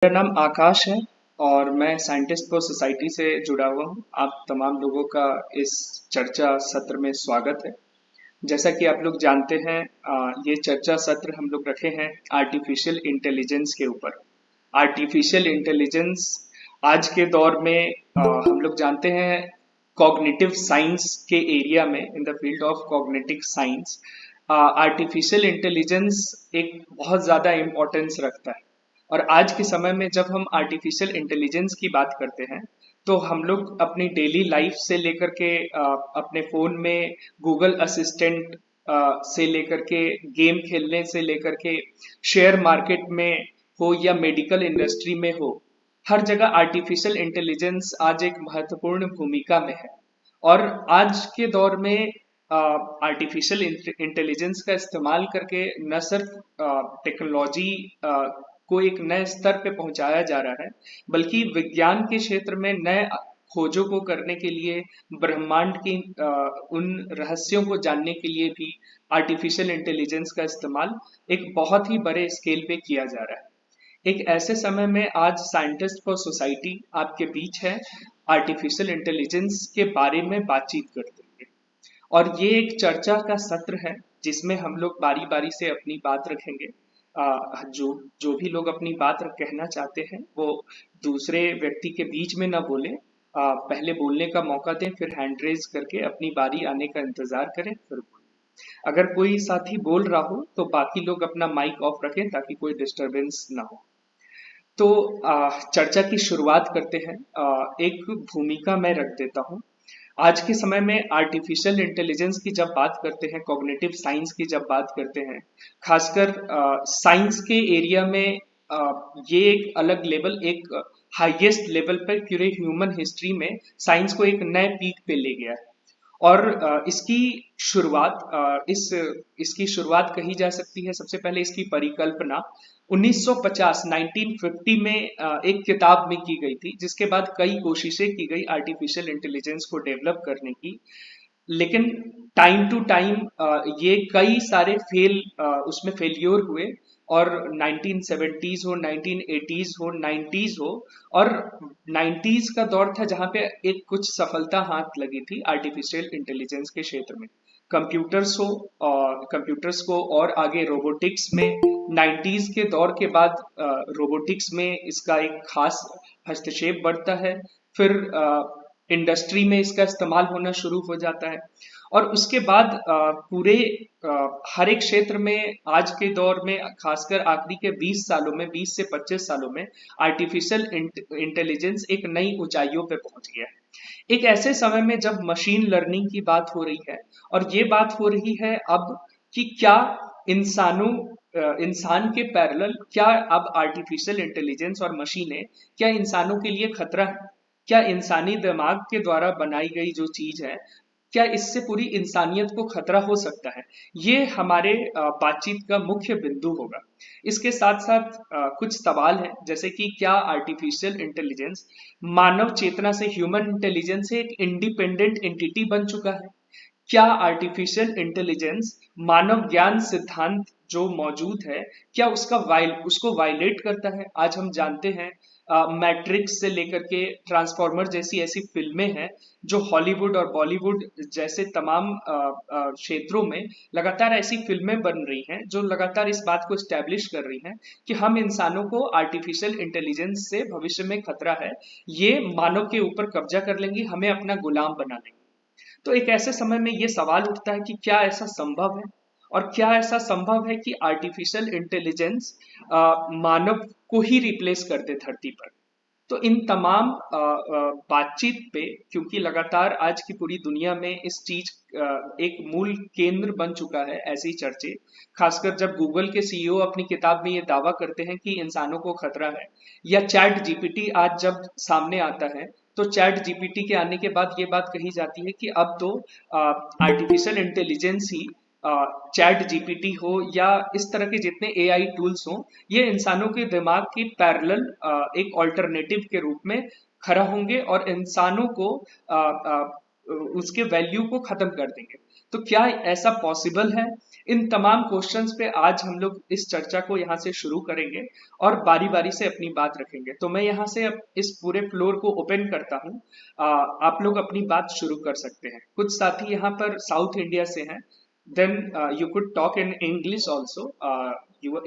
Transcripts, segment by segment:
मेरा नाम आकाश है और मैं साइंटिस्ट फॉर सोसाइटी से जुड़ा हुआ हूँ। आप तमाम लोगों का इस चर्चा सत्र में स्वागत है। जैसा कि आप लोग जानते हैं, ये चर्चा सत्र हम लोग रखे हैं आर्टिफिशियल इंटेलिजेंस के ऊपर। आर्टिफिशियल इंटेलिजेंस आज के दौर में हम लोग जानते हैं कॉग्निटिव साइंस के एरिया में, in the field of cognitive science artificial intelligence एक बहुत ज़्यादा इम्पोर्टेंस रखता है। और आज के समय में जब हम आर्टिफिशियल इंटेलिजेंस की बात करते हैं तो हम लोग अपनी डेली लाइफ से लेकर के अपने फोन में गूगल असिस्टेंट से लेकर के गेम खेलने से लेकर के शेयर मार्केट में हो या मेडिकल इंडस्ट्री में हो, हर जगह आर्टिफिशियल इंटेलिजेंस आज एक महत्वपूर्ण भूमिका में है। और आज के दौर में आर्टिफिशियल इंटेलिजेंस का इस्तेमाल करके न सिर्फ टेक्नोलॉजी को एक नए स्तर पे पहुंचाया जा रहा है, बल्कि विज्ञान के क्षेत्र में नए खोजों को करने के लिए, ब्रह्मांड की उन रहस्यों को जानने के लिए भी आर्टिफिशियल इंटेलिजेंस का इस्तेमाल एक बहुत ही बड़े स्केल पे किया जा रहा है। एक ऐसे समय में आज साइंटिस्ट फॉर सोसाइटी आपके बीच है, आर्टिफिशियल इंटेलिजेंस के बारे में बातचीत करते हैं। और ये एक चर्चा का सत्र है जिसमें हम लोग बारी बारी से अपनी बात रखेंगे। जो जो भी लोग अपनी बात कहना चाहते हैं वो दूसरे व्यक्ति के बीच में ना बोले, पहले बोलने का मौका दें, फिर हैंड रेज करके अपनी बारी आने का इंतजार करें, फिर बोलें। अगर कोई साथी बोल रहा हो तो बाकी लोग अपना माइक ऑफ रखें ताकि कोई डिस्टरबेंस ना हो। तो चर्चा की शुरुआत करते हैं। एक भूमिका मैं रख देता हूँ। आज के समय में आर्टिफिशियल इंटेलिजेंस की जब बात करते हैं, कॉग्निटिव साइंस की जब बात करते हैं, खासकर साइंस के एरिया में ये एक अलग लेवल, एक हाईएस्ट लेवल पर पूरे ह्यूमन हिस्ट्री में साइंस को एक नए पीक पे ले गया है। और इसकी शुरुआत इसकी शुरुआत कही जा सकती है, सबसे पहले इसकी परिकल्पना 1950 1950 में एक किताब में की गई थी, जिसके बाद कई कोशिशें की गई आर्टिफिशियल इंटेलिजेंस को डेवलप करने की। लेकिन टाइम टू टाइम ये कई सारे उसमें फेल्योर हुए। और 1970s हो, 1980s हो, 90s हो, और 90s का दौर था जहां पे एक कुछ सफलता हाथ लगी थी आर्टिफिशियल इंटेलिजेंस के क्षेत्र में। कंप्यूटर्स हो, कंप्यूटर्स को और आगे रोबोटिक्स में 90s के दौर के बाद रोबोटिक्स में इसका एक खास हस्तक्षेप बढ़ता है। फिर इंडस्ट्री में इसका इस्तेमाल होना शुरू हो जाता है। और उसके बाद पूरे हर एक क्षेत्र में आज के दौर में, खासकर आखिरी के 20 सालों में, 20 से 25 सालों में आर्टिफिशियल इंटेलिजेंस एक नई ऊंचाइयों पे पहुंच गया है। एक ऐसे समय में जब मशीन लर्निंग की बात हो रही है, और ये बात हो रही है अब कि क्या इंसान के पैरेलल क्या अब आर्टिफिशियल इंटेलिजेंस और मशीनें क्या इंसानों के लिए खतरा है? क्या इंसानी दिमाग के द्वारा बनाई गई जो चीज है, क्या इससे पूरी इंसानियत को खतरा हो सकता है? ये हमारे बातचीत का मुख्य बिंदु होगा। इसके साथ साथ कुछ सवाल हैं, जैसे कि क्या आर्टिफिशियल इंटेलिजेंस मानव चेतना से, ह्यूमन इंटेलिजेंस से एक इंडिपेंडेंट एंटिटी बन चुका है? क्या आर्टिफिशियल इंटेलिजेंस मानव ज्ञान सिद्धांत जो मौजूद है, क्या उसको वायलेट करता है? आज हम जानते हैं मैट्रिक्स से लेकर के ट्रांसफॉर्मर जैसी ऐसी फिल्में हैं जो हॉलीवुड और बॉलीवुड जैसे तमाम क्षेत्रों में लगातार ऐसी फिल्में बन रही हैं जो लगातार इस बात को स्टैब्लिश कर रही हैं कि हम इंसानों को आर्टिफिशियल इंटेलिजेंस से भविष्य में खतरा है। ये मानव के ऊपर कब्जा कर लेंगी, हमें अपना गुलाम बना लेंगी। तो एक ऐसे समय में ये सवाल उठता है कि क्या ऐसा संभव है, और क्या ऐसा संभव है कि आर्टिफिशियल इंटेलिजेंस मानव को ही रिप्लेस कर दे धरती पर? तो इन तमाम बातचीत पे, क्योंकि लगातार आज की पूरी दुनिया में इस चीज एक मूल केंद्र बन चुका है ऐसी चर्चे, खासकर जब गूगल के सीईओ अपनी किताब में ये दावा करते हैं कि इंसानों को खतरा है, या चैट जीपीटी आज जब सामने आता है, तो चैट जीपीटी के आने के बाद ये बात कही जाती है कि अब तो आर्टिफिशियल इंटेलिजेंस ही, चैट जीपीटी हो या इस तरह के जितने एआई टूल्स हो, ये इंसानों के दिमाग की पैरेलल एक ऑल्टरनेटिव के रूप में खड़ा होंगे और इंसानों को उसके वैल्यू को खत्म कर देंगे। तो क्या ऐसा पॉसिबल है? इन तमाम क्वेश्चंस पे आज हम लोग इस चर्चा को यहाँ से शुरू करेंगे और बारी बारी से अपनी बात रखेंगे। तो मैं यहाँ से अब इस पूरे फ्लोर को ओपन करता हूँ। आप लोग अपनी बात शुरू कर सकते हैं। कुछ साथी यहाँ पर साउथ इंडिया से हैं। Then you could talk in English also.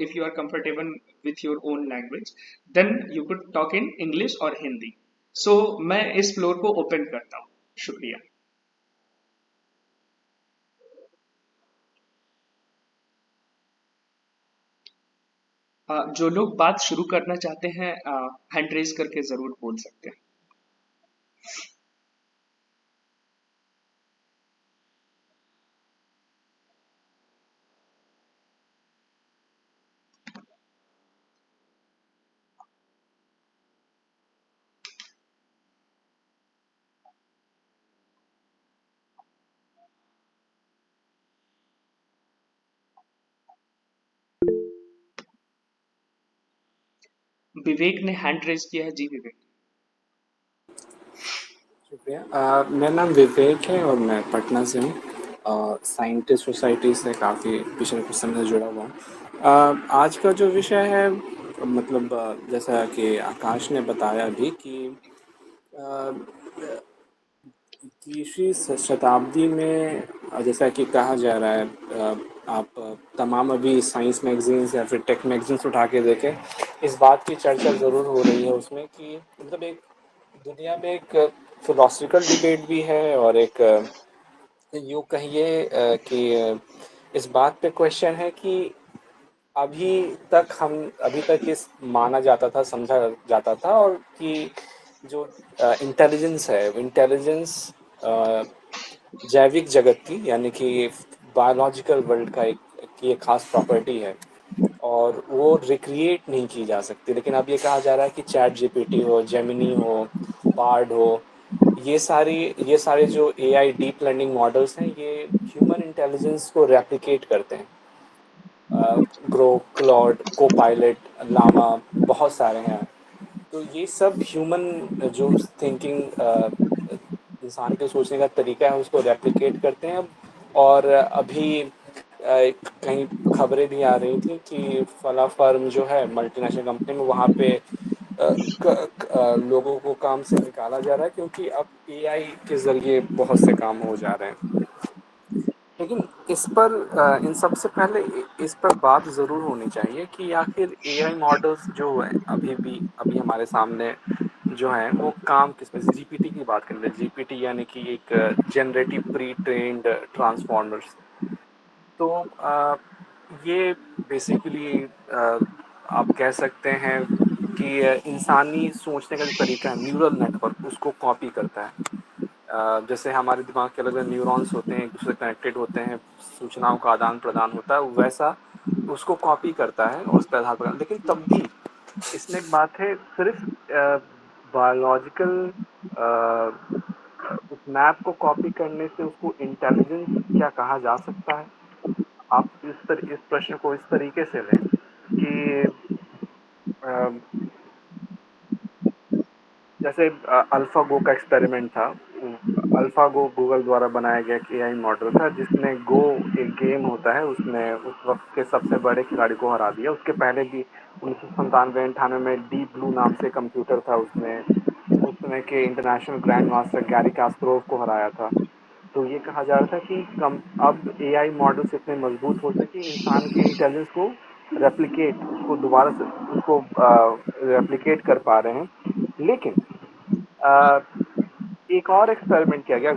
If you are comfortable with your own language, then you could talk in English or Hindi. So मैं इस फ्लोर को ओपन करता हूँ। शुक्रिया। जो लोग बात शुरू करना चाहते हैं हैंड रेज करके जरूर बोल सकते हैं। विवेक ने हैंड रेज किया है। जी विवेक। शुक्रिया। मेरा नाम विवेक है और मैं पटना से हूँ। साइंटिस्ट सोसाइटी से काफ़ी पिछले कुछ समय से जुड़ा हुआ हूँ। आज का जो विषय है मतलब जैसा कि आकाश ने बताया भी कि अ, 20वीं शताब्दी में जैसा कि कहा जा रहा है आप तमाम अभी साइंस मैगजीन्स या फिर टेक मैगजीन्स उठा के देखें, इस बात की चर्चा ज़रूर हो रही है उसमें कि मतलब एक दुनिया में एक फिलोसफिकल डिबेट भी है और एक यूँ कहिए कि इस बात पे क्वेश्चन है कि अभी अभी तक इस माना जाता था, समझा जाता था और कि जो इंटेलिजेंस है, इंटेलिजेंस जैविक जगत की यानी कि बायोलॉजिकल वर्ल्ड का की एक खास प्रॉपर्टी है और वो रिक्रिएट नहीं की जा सकती। लेकिन अब ये कहा जा रहा है कि चैट जीपीटी हो, जेमिनी हो, बार्ड हो, ये सारे जो एआई डीप लर्निंग मॉडल्स हैं ये ह्यूमन इंटेलिजेंस को रेप्लिकेट करते हैं। ग्रो, क्लॉड, कोपायलट, लामा, बहुत सारे हैं। तो ये सब ह्यूमन जो थिंकिंग इंसान के सोचने का तरीका है उसको रेप्लिकेट करते हैं। और अभी कहीं खबरें भी आ रही थी कि फला फर्म जो है मल्टीनेशनल कंपनी में वहाँ पे लोगों को काम से निकाला जा रहा है क्योंकि अब एआई के ज़रिए बहुत से काम हो जा रहे हैं। लेकिन इस पर इन सबसे पहले इस पर बात ज़रूर होनी चाहिए कि आखिर एआई मॉडल्स जो हैं अभी हमारे सामने जो हैं वो काम किसमें। जीपीटी की बात करें, जीपीटी यानी कि एक जनरेटिव प्री ट्रेन्ड ट्रांसफॉर्मर्स। तो ये बेसिकली आप कह सकते हैं कि इंसानी सोचने का जो तरीका है न्यूरल नेटवर्क उसको कॉपी करता है। जैसे हमारे दिमाग के अलग अलग न्यूरॉन्स होते हैं, एक दूसरे से कनेक्टेड होते हैं, सूचनाओं का आदान प्रदान होता है, वैसा उसको कॉपी करता है और उस पर आधार प्रदान। लेकिन तब भी इसमें एक बात है, सिर्फ बायोलॉजिकल उस मैप को कॉपी करने से उसको इंटेलिजेंस क्या कहा जा सकता है? आप इस प्रश्न को इस तरीके से लें कि अ, जैसे अल्फागो का एक्सपेरिमेंट था। अल्फागो गूगल द्वारा बनाया गया एक एआई मॉडल था जिसने गो, एक गेम होता है, उसने उस वक्त के सबसे बड़े खिलाड़ी को हरा दिया। उसके पहले भी 1997-98 में डीप ब्लू नाम से कंप्यूटर था, उसने उस समय के international grand master Gary Kasparov को हराया था। तो ये कहा जा रहा था कि अब एआई मॉडल्स इतने मजबूत हो सके इंसान के इंटेलिजेंस को रेप्लिकेट उसको दोबारा से उसको रेप्लिकेट कर पा रहे हैं। लेकिन अ, एक और एक्सपेरिमेंट किया गया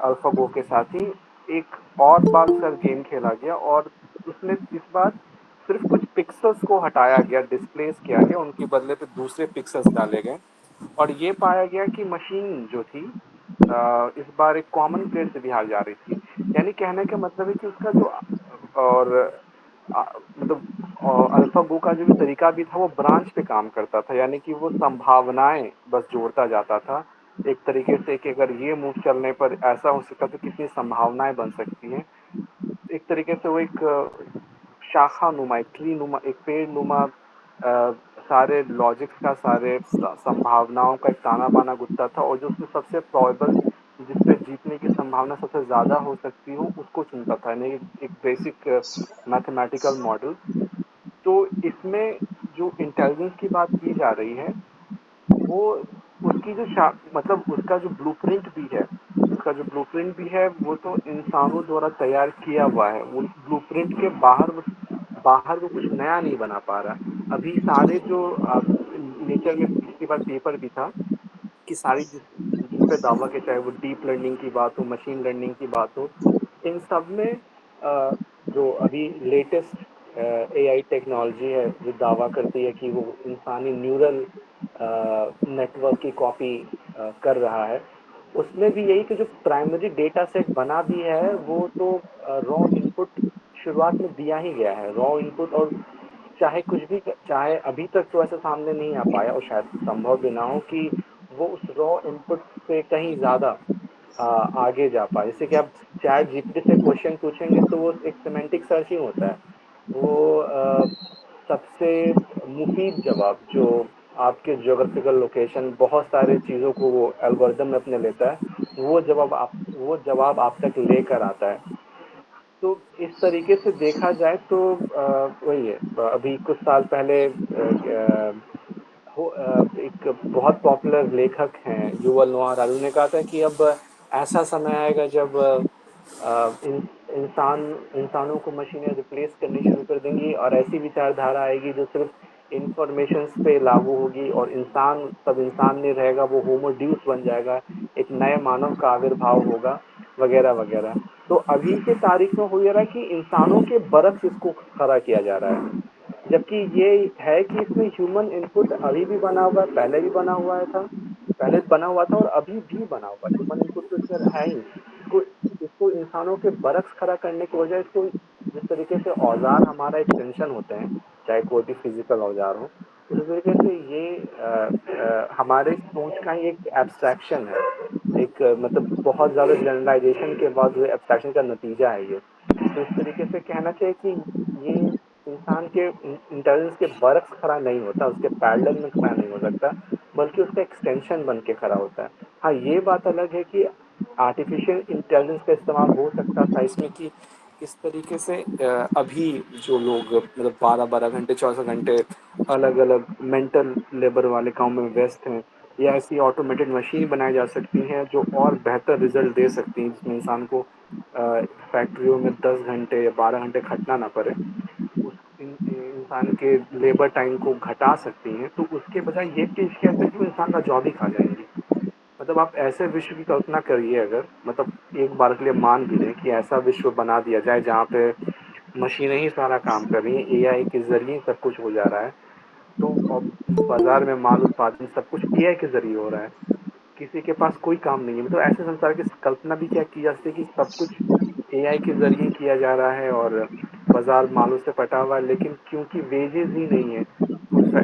अल्फा गो के साथ ही एक और बार उसका गेम खेला गया और उसमें इस बार सिर्फ कुछ पिक्सल्स को हटाया गया, डिस्प्लेस किया गया, उनके बदले पे दूसरे पिक्सल्स डाले गए और ये पाया गया कि मशीन जो थी इस बार एक कॉमन प्लेयर से बिहार जा रही थी। यानी कहने का मतलब है कि उसका जो और अ, मतलब अल्फा गो का जो भी तरीका भी था वो ब्रांच पे काम करता था, यानी कि वो संभावनाएं बस जोड़ता जाता था एक तरीके से कि अगर ये मूव चलने पर ऐसा हो सकता तो कितनी संभावनाएं बन सकती हैं। एक तरीके से वो एक शाखा नुमा, एक ट्री नुमा, एक पेड़ नुमा सारे लॉजिक्स का, सारे संभावनाओं का एक ताना बाना गुत्था था और जो उसमें सबसे प्रोबेबल जिस पे जीतने की संभावना सबसे ज़्यादा हो सकती हो उसको चुनता था, यानी एक बेसिक मैथमेटिकल मॉडल। तो इसमें जो इंटेलिजेंस की बात की जा रही है वो उसकी जो मतलब उसका जो ब्लूप्रिंट भी है, उसका जो ब्लूप्रिंट भी है वो तो इंसानों द्वारा तैयार किया हुआ है। उस ब्लूप्रिंट के बाहर वो कुछ नया नहीं बना पा रहा। अभी सारे जो नेचर में पिछली बार पेपर भी था कि सारी जिन पे दावा के, चाहे वो डीप लर्निंग की बात हो, मशीन लर्निंग की बात हो, इन सब में जो अभी लेटेस्ट एआई टेक्नोलॉजी है जो दावा करती है कि वो इंसानी न्यूरल नेटवर्क की कॉपी कर रहा है, उसमें भी यही कि जो प्राइमरी डेटा सेट बना भी है वो तो रॉ इनपुट शुरुआत में दिया ही गया है, रॉ इनपुट। और चाहे कुछ भी, चाहे अभी तक तो ऐसा सामने नहीं आ पाया और शायद संभव भी ना हो कि वो उस रॉ इनपुट से कहीं ज़्यादा आगे जा पाए। जैसे कि आप चैट जीपीटी से क्वेश्चन पूछेंगे तो वो एक सिमेंटिक सर्चिंग होता है, वो सबसे मुफीद जवाब जो आपके ज्योग्राफिकल लोकेशन, बहुत सारे चीज़ों को वो एल्गोरिदम में अपने लेता है, वो जवाब आप तक लेकर आता है। तो इस तरीके से देखा जाए तो वही है। अभी कुछ साल पहले एक बहुत पॉपुलर लेखक हैं युवल नोआ हरारी ने कहा था कि अब ऐसा समय आएगा जब इंसान इंसानों को मशीनें रिप्लेस करनी शुरू कर देंगी और ऐसी विचारधारा आएगी जो सिर्फ इंफॉर्मेशन पे लागू होगी और इंसान तब इंसान नहीं रहेगा, वो होमोड्यूस बन जाएगा, एक नए मानव का आविर्भाव होगा, वगैरह वगैरह। तो अभी के तारीख में हो जा रहा है कि इंसानों के बरक्स इसको खड़ा किया जा रहा है, जबकि ये है कि इसमें ह्यूमन इनपुट अभी भी बना हुआ है, पहले भी बना हुआ था, पहले बना हुआ था और अभी भी बना हुआ है। ह्यूमन इनपुट तो इसमें है ही। इसको इसको इंसानों के बरक्स खड़ा करने की वजह, इसको जिस तरीके से औजार हमारा एक्सटेंशन होते हैं, चाहे कोई भी फिजिकल औजार हो, उसी तरीके से ये हमारे सोच का ही एक एब्स्ट्रैक्शन है, एक मतलब बहुत ज़्यादा जनरलाइजेशन के बाद जो एब्स्ट्रैक्शन का नतीजा है ये। तो इस तरीके से कहना चाहिए कि ये इंसान के इंटेलिजेंस के बरक्स खड़ा नहीं होता, उसके पैरेलल में खड़ा नहीं हो सकता, बल्कि उसका एक्सटेंशन बन के खड़ा होता है। हाँ, ये बात अलग है कि आर्टिफिशियल इंटेलिजेंस का इस्तेमाल हो सकता था इसमें कि इस तरीके से अभी जो लोग मतलब 12-12 घंटे 24 घंटे अलग अलग मेंटल लेबर वाले काम में व्यस्त हैं, या ऐसी ऑटोमेटेड मशीन बनाई जा सकती हैं जो और बेहतर रिजल्ट दे सकती हैं, जिसमें इंसान को फैक्ट्रियों में 10 घंटे या 12 घंटे खटना ना पड़े, इंसान के लेबर टाइम को घटा सकती हैं। तो उसके बजाय ये पेश किया जाता है कि वो इंसान का जॉब ही खा जाएंगी। मतलब आप ऐसे विश्व की कल्पना करिए, अगर मतलब एक बार के लिए मान भी लें कि ऐसा विश्व बना दिया जाए जहाँ पे मशीनें ही सारा काम कर रही हैं, एआई के जरिए सब कुछ हो जा रहा है, तो अब बाजार में माल उत्पादन सब कुछ एआई के जरिए हो रहा है, किसी के पास कोई काम नहीं है। मतलब ऐसे संसार की कल्पना भी क्या की जा सकती है कि सब कुछ एआई के जरिए किया जा रहा है और बाजार मालों से पटा हुआ है, लेकिन क्योंकि वेजेस ही नहीं है,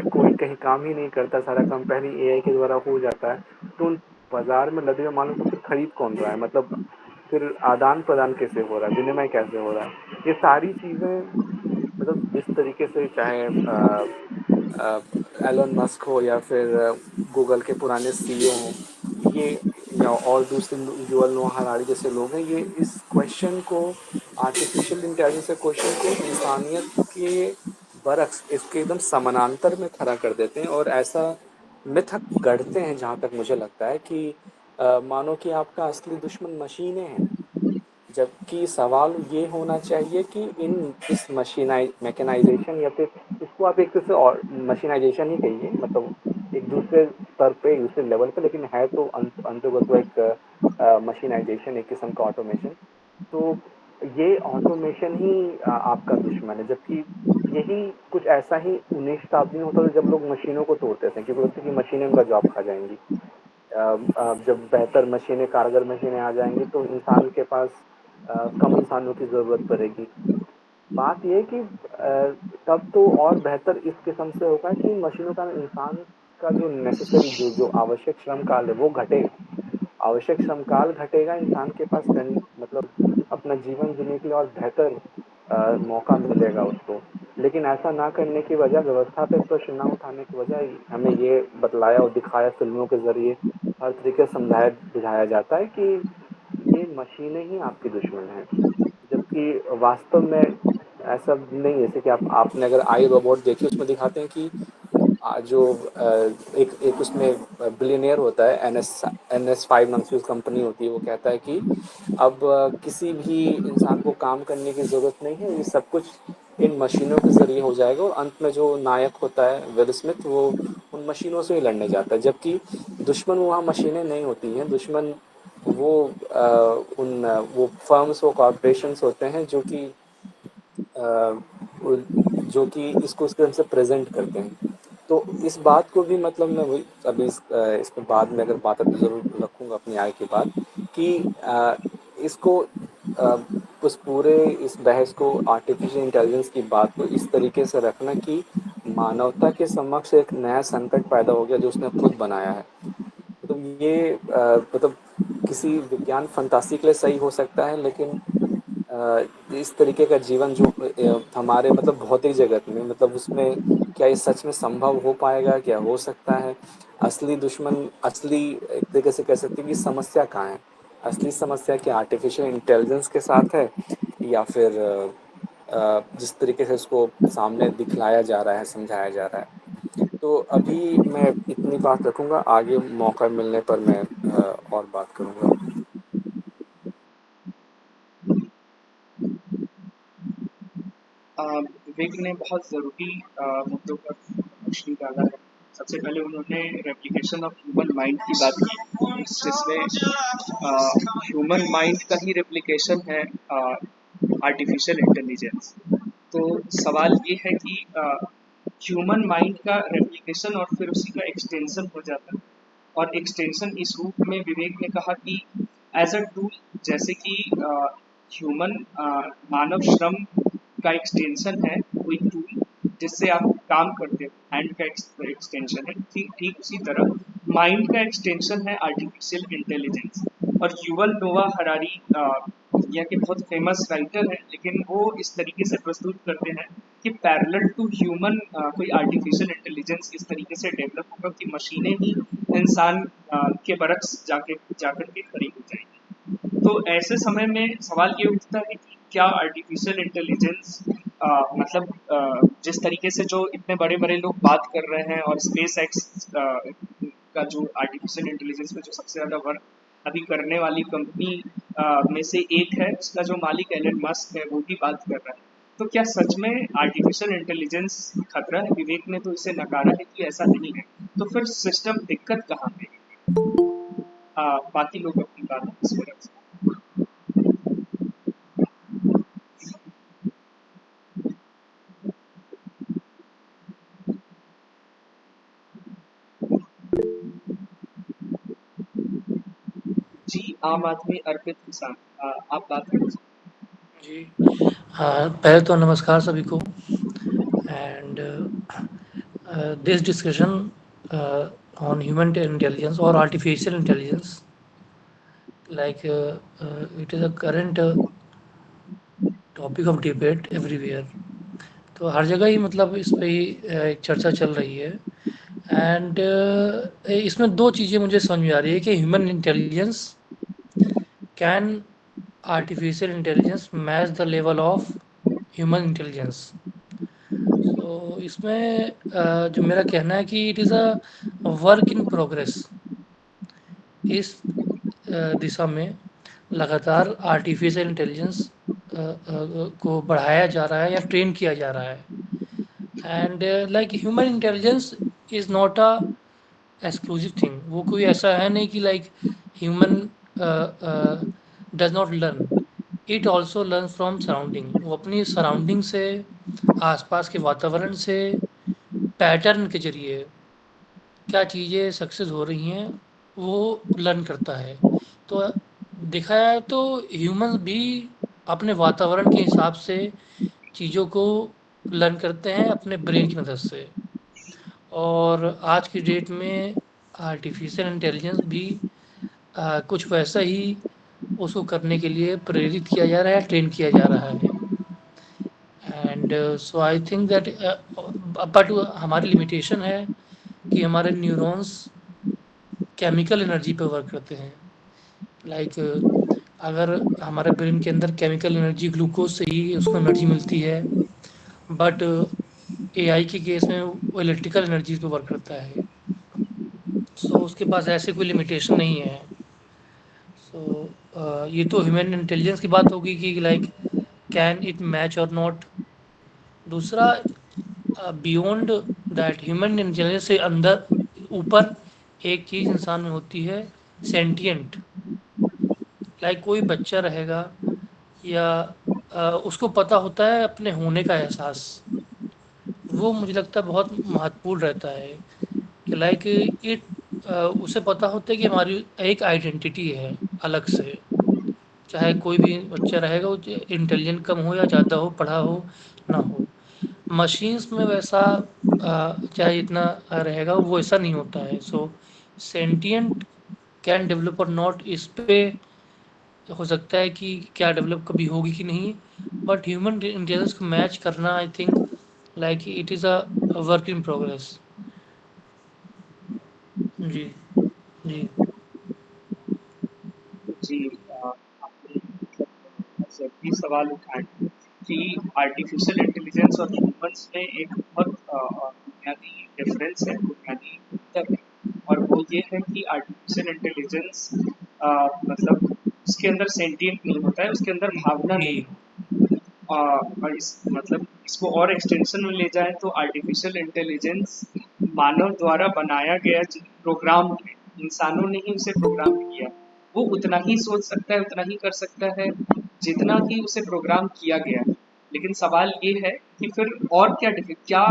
कोई कहीं काम ही नहीं करता, सारा काम पहले एआई के द्वारा हो जाता है, तो उन बाजार में लदे हुए मालों को फिर खरीद कौन रहा है? मतलब फिर आदान प्रदान कैसे हो रहा है, विनिमय कैसे हो रहा है? ये सारी चीज़ें, मतलब जिस तरीके से चाहे एलन मस्क हो या फिर गूगल के पुराने सीईओ हों, ये या और दूसरे युवल नोआ हरारी जैसे लोग हैं, ये इस क्वेश्चन को, आर्टिफिशियल इंटेलिजेंस के क्वेश्चन को इंसानियत के बरक्स, इसके एकदम समानांतर में खड़ा कर देते हैं और ऐसा मिथ गढ़ते हैं, जहाँ तक मुझे लगता है कि मानो कि आपका असली दुश्मन मशीनें हैं, जबकि सवाल ये होना चाहिए कि इस मैकेनाइजेशन, या फिर इसको आप एक तरह से और मशीनाइजेशन ही कहिए, मतलब एक दूसरे स्तर पे, दूसरे लेवल पे, लेकिन है तो अंतर्गत वो एक मशीनाइजेशन, एक किस्म का ऑटोमेशन। तो ये ऑटोमेशन ही आपका दुश्मन है, जबकि यही कुछ ऐसा ही 19वीं शताब्दी में होता था जब लोग मशीनों को तोड़ते थे, क्योंकि लगता है कि मशीनें उनका जॉब खा जाएंगी। जब बेहतर मशीनें, कारगर मशीनें आ जाएंगी तो इंसान के पास कम इंसानों की ज़रूरत पड़ेगी। बात ये है कि तब तो और बेहतर इस किस्म से होगा कि मशीनों का, इंसान का जो नेसेसरी, जो जो आवश्यक श्रम काल है वो घटेगा, आवश्यक श्रम काल घटेगा, इंसान के पास मतलब अपना जीवन जीने के लिए और बेहतर मौका मिलेगा उसको। लेकिन ऐसा ना करने की वजह, व्यवस्था पे प्रश्न ना उठाने की वजह, हमें ये बतलाया और दिखाया फिल्मों के जरिए, हर तरीके से समझाया बुझाया जाता है कि ये मशीनें ही आपकी दुश्मन हैं। जबकि वास्तव में ऐसा नहीं है। जैसे कि आपने अगर आई रोबोट देखी, उसमें दिखाते हैं कि जो एक एक उसमें बिलियनियर होता है, NS5 नाम की उस कंपनी होती है, वो कहता है कि अब किसी भी इंसान को काम करने की ज़रूरत नहीं है, ये सब कुछ इन मशीनों के ज़रिए हो जाएगा। और अंत में जो नायक होता है विल स्मिथ, वो उन मशीनों से ही लड़ने जाता है। जबकि दुश्मन वहाँ मशीनें नहीं होती हैं, दुश्मन वो वो फर्म्स, वो कॉरपोरेशंस होते हैं जो कि इसको इस तरह से प्रेजेंट करते हैं। तो इस बात को भी मतलब मैं वही अभी इस पे बाद में अगर बात है तो ज़रूर रखूँगा अपनी आय की बात, कि इसको अ, उस पूरे इस बहस को, आर्टिफिशियल इंटेलिजेंस की बात को इस तरीके से रखना कि मानवता के समक्ष एक नया संकट पैदा हो गया जो उसने खुद बनाया है। मतलब ये मतलब किसी विज्ञान फंतासी के लिए सही हो सकता है, लेकिन इस तरीके का जीवन जो हमारे मतलब भौतिक जगत में, मतलब उसमें क्या ये सच में संभव हो पाएगा, क्या हो सकता है? असली दुश्मन, असली एक तरीके से कह सकते हैं कि समस्या कहाँ है? असली समस्या क्या आर्टिफिशियल इंटेलिजेंस के साथ है, या फिर जिस तरीके से उसको सामने दिखलाया जा रहा है, समझाया जा रहा है? तो अभी मैं इतनी बात रखूंगा, आगे मौका मिलने पर मैं और बात करूंगा। विवेक ने बहुत ज़रूरी मुद्दों पर रोशनी डाला है। सबसे पहले उन्होंने रेप्लिकेशन ऑफ ह्यूमन माइंड की बात की, जिसमें ह्यूमन माइंड का ही रेप्लिकेशन है आर्टिफिशियल इंटेलिजेंस। तो सवाल ये है कि ह्यूमन माइंड का रेप्लिकेशन और फिर उसी का एक्सटेंशन हो जाता है। और एक्सटेंशन इस रूप में विवेक ने कहा कि एज अ टूल, जैसे कि ह्यूमन मानव श्रम का एक्सटेंशन है कोई टूल जिससे आप काम करते हो, हैंड का एक्सटेंशन है, ठीक ठीक उसी तरह माइंड का एक्सटेंशन है आर्टिफिशियल इंटेलिजेंस। और युवल नोवा हरारी दुनिया के बहुत फेमस राइटर हैं, लेकिन वो इस तरीके से प्रस्तुत करते हैं कि पैरेलल टू ह्यूमन कोई आर्टिफिशियल इंटेलिजेंस इस तरीके से डेवलप होगा कि मशीनें ही इंसान के बरक्स जाकर के खड़ी हो जाएंगी। तो ऐसे समय में सवाल ये उठता है कि क्या आर्टिफिशियल इंटेलिजेंस मतलब जिस तरीके से जो इतने बड़े बड़े लोग बात कर रहे हैं, और स्पेस एक्स का जो आर्टिफिशियल इंटेलिजेंस में जो सबसे ज़्यादा वर्क अभी करने वाली कंपनी में से एक है, उसका जो मालिक एलन मस्क है वो भी बात कर रहा है। तो क्या सच में आर्टिफिशियल इंटेलिजेंस खतरा है? विवेक ने तो इसे नकारा है कि ऐसा नहीं है। तो फिर सिस्टम दिक्कत कहाँ पे है? बाकी लोग अपनी बात इस पर रख सकते हैं। जी, आम आदमी अर्पित किसान, आप बात कर सकते जी। पहले तो नमस्कार सभी को। And this discussion on human intelligence or artificial intelligence, like it is a current topic of debate everywhere. तो हर जगह ही मतलब इस पे ही एक चर्चा चल रही है। एंड इसमें दो चीज़ें मुझे समझ में आ रही है कि human intelligence can artificial intelligence match the level of human intelligence. So इसमें जो मेरा कहना है कि it is a work in progress. इस दिशा में लगातार आर्टिफिशियल इंटेलिजेंस को बढ़ाया जा रहा है या ट्रेन किया जा रहा है। And like human intelligence is not a exclusive thing. वो कोई ऐसा है नहीं कि like human does not learn, it also learn from surrounding. वो अपनी सराउंडिंग से, आसपास के वातावरण से, पैटर्न के जरिए क्या चीज़ें सक्सेस हो रही हैं वो लर्न करता है। तो देखा जाए तो ह्यूमंस भी अपने वातावरण के हिसाब से चीज़ों को लर्न करते हैं अपने ब्रेन की मदद से। और आज की डेट में आर्टिफिशियल इंटेलिजेंस भी कुछ वैसा ही उसको करने के लिए प्रेरित किया जा रहा है, ट्रेन किया जा रहा है। And so I think that but हमारी लिमिटेशन है कि हमारे न्यूरॉन्स केमिकल एनर्जी पे वर्क करते हैं। लाइक अगर हमारे ब्रेन के अंदर केमिकल एनर्जी ग्लूकोज से ही उसको एनर्जी मिलती है, बट एआई के केस में वो इलेक्ट्रिकल एनर्जी पे वर्क करता है। सो उसके पास ऐसे कोई लिमिटेशन नहीं है। सो ये तो ह्यूमन इंटेलिजेंस की बात होगी कि लाइक कैन इट मैच और नॉट। दूसरा, बियॉन्ड दैट ह्यूमन इंटेलिजेंस से अंदर ऊपर एक चीज़ इंसान में होती है, सेंटिएंट। लाइक कोई बच्चा रहेगा या उसको पता होता है अपने होने का एहसास। वो मुझे लगता है बहुत महत्वपूर्ण रहता है कि लाइक उसे पता होता है कि हमारी एक आइडेंटिटी है अलग से। चाहे कोई भी बच्चा रहेगा, वो इंटेलिजेंट कम हो या ज़्यादा हो, पढ़ा हो ना हो। मशीन्स में वैसा चाहे इतना रहेगा, वो वैसा नहीं होता है। सो सेंटिएंट कैन डेवलप और नॉट, इस पे हो सकता है कि क्या डेवलप कभी होगी कि नहीं। बट ह्यूमन इंटेलिजेंस को मैच करना, I think like it is a work in progress. जी, जी, जी, आपने मतलब जरूरी सवाल उठाए कि आर्टिफिशियल इंटेलिजेंस और ह्यूमंस में एक बहुत बुनियादी डिफरेंस है, बुनियादी अंतर है। और वो ये है कि आर्टिफिशियल इंटेलिजेंस मतलब उसके अंदर सेंटिएंट नहीं होता है, उसके अंदर भावना जी, नहीं होती। और इस मतलब इसको और एक्सटेंशन में ले जाएं तो आर्टिफिशियल इंटेलिजेंस मानव द्वारा बनाया गया प्रोग्राम है, इंसानों ने ही उसे प्रोग्राम किया। वो उतना ही सोच सकता है, उतना ही कर सकता है जितना कि उसे प्रोग्राम किया गया है। लेकिन सवाल ये है कि फिर और क्या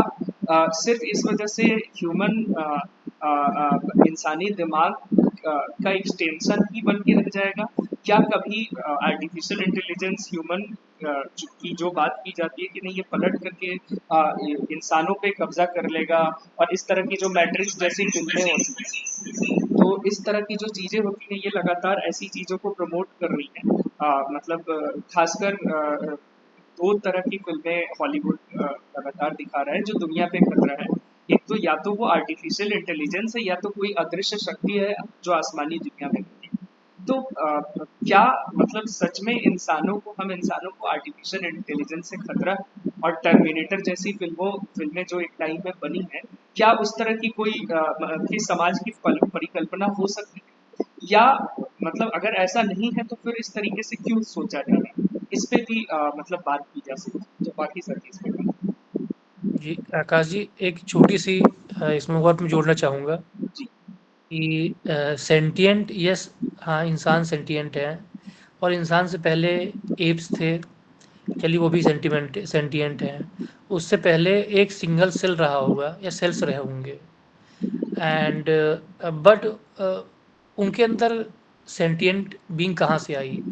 सिर्फ इस वजह से ह्यूमन इंसानी दिमाग का एक्सटेंशन ही बन के रह जाएगा? क्या कभी आर्टिफिशियल इंटेलिजेंस ह्यूमन की जो बात की जाती है कि नहीं ये पलट करके इंसानों पे कब्जा कर लेगा, और इस तरह की जो मैट्रिक्स जैसी फिल्में होती हैं, तो इस तरह की जो चीजें होती हैं ये लगातार ऐसी चीजों को प्रमोट कर रही हैं। मतलब खासकर दो तरह की फिल्में हॉलीवुड लगातार दिखा रहा है जो दुनिया पे खतरा है। एक तो या तो वो आर्टिफिशियल इंटेलिजेंस है या तो कोई अदृश्य शक्ति है जो आसमानी दुनिया में होती है। तो क्या मतलब सच में हम इंसानों को आर्टिफिशियल इंटेलिजेंस से खतरा है? और टर्मिनेटर जैसी फिल्में जो एक टाइम में बनी हैं, क्या उस तरह की कोई कि समाज की परिकल्पना हो सकती है? या मतलब अगर ऐसा नहीं है तो फिर इस तरीके से क्यों सोचा जा रहा है? इस पे भी मतलब बात की जा सकती है। तो बाकी सब इस पे बात। जी। आकाश जी, एक छोटी-सी इसमें और मैं जोड़ना चाहूँगा जी। कि सेंटिएंट, यस, हाँ, इंसान सेंटिएंट है और इंसान से पहले एप्स थे। चलिए वो भी सेंटिएंट हैं। उससे पहले एक सिंगल सेल रहा होगा या सेल्स रहे होंगे, एंड बट उनके अंदर सेंटिएंट बीइंग कहाँ से आई?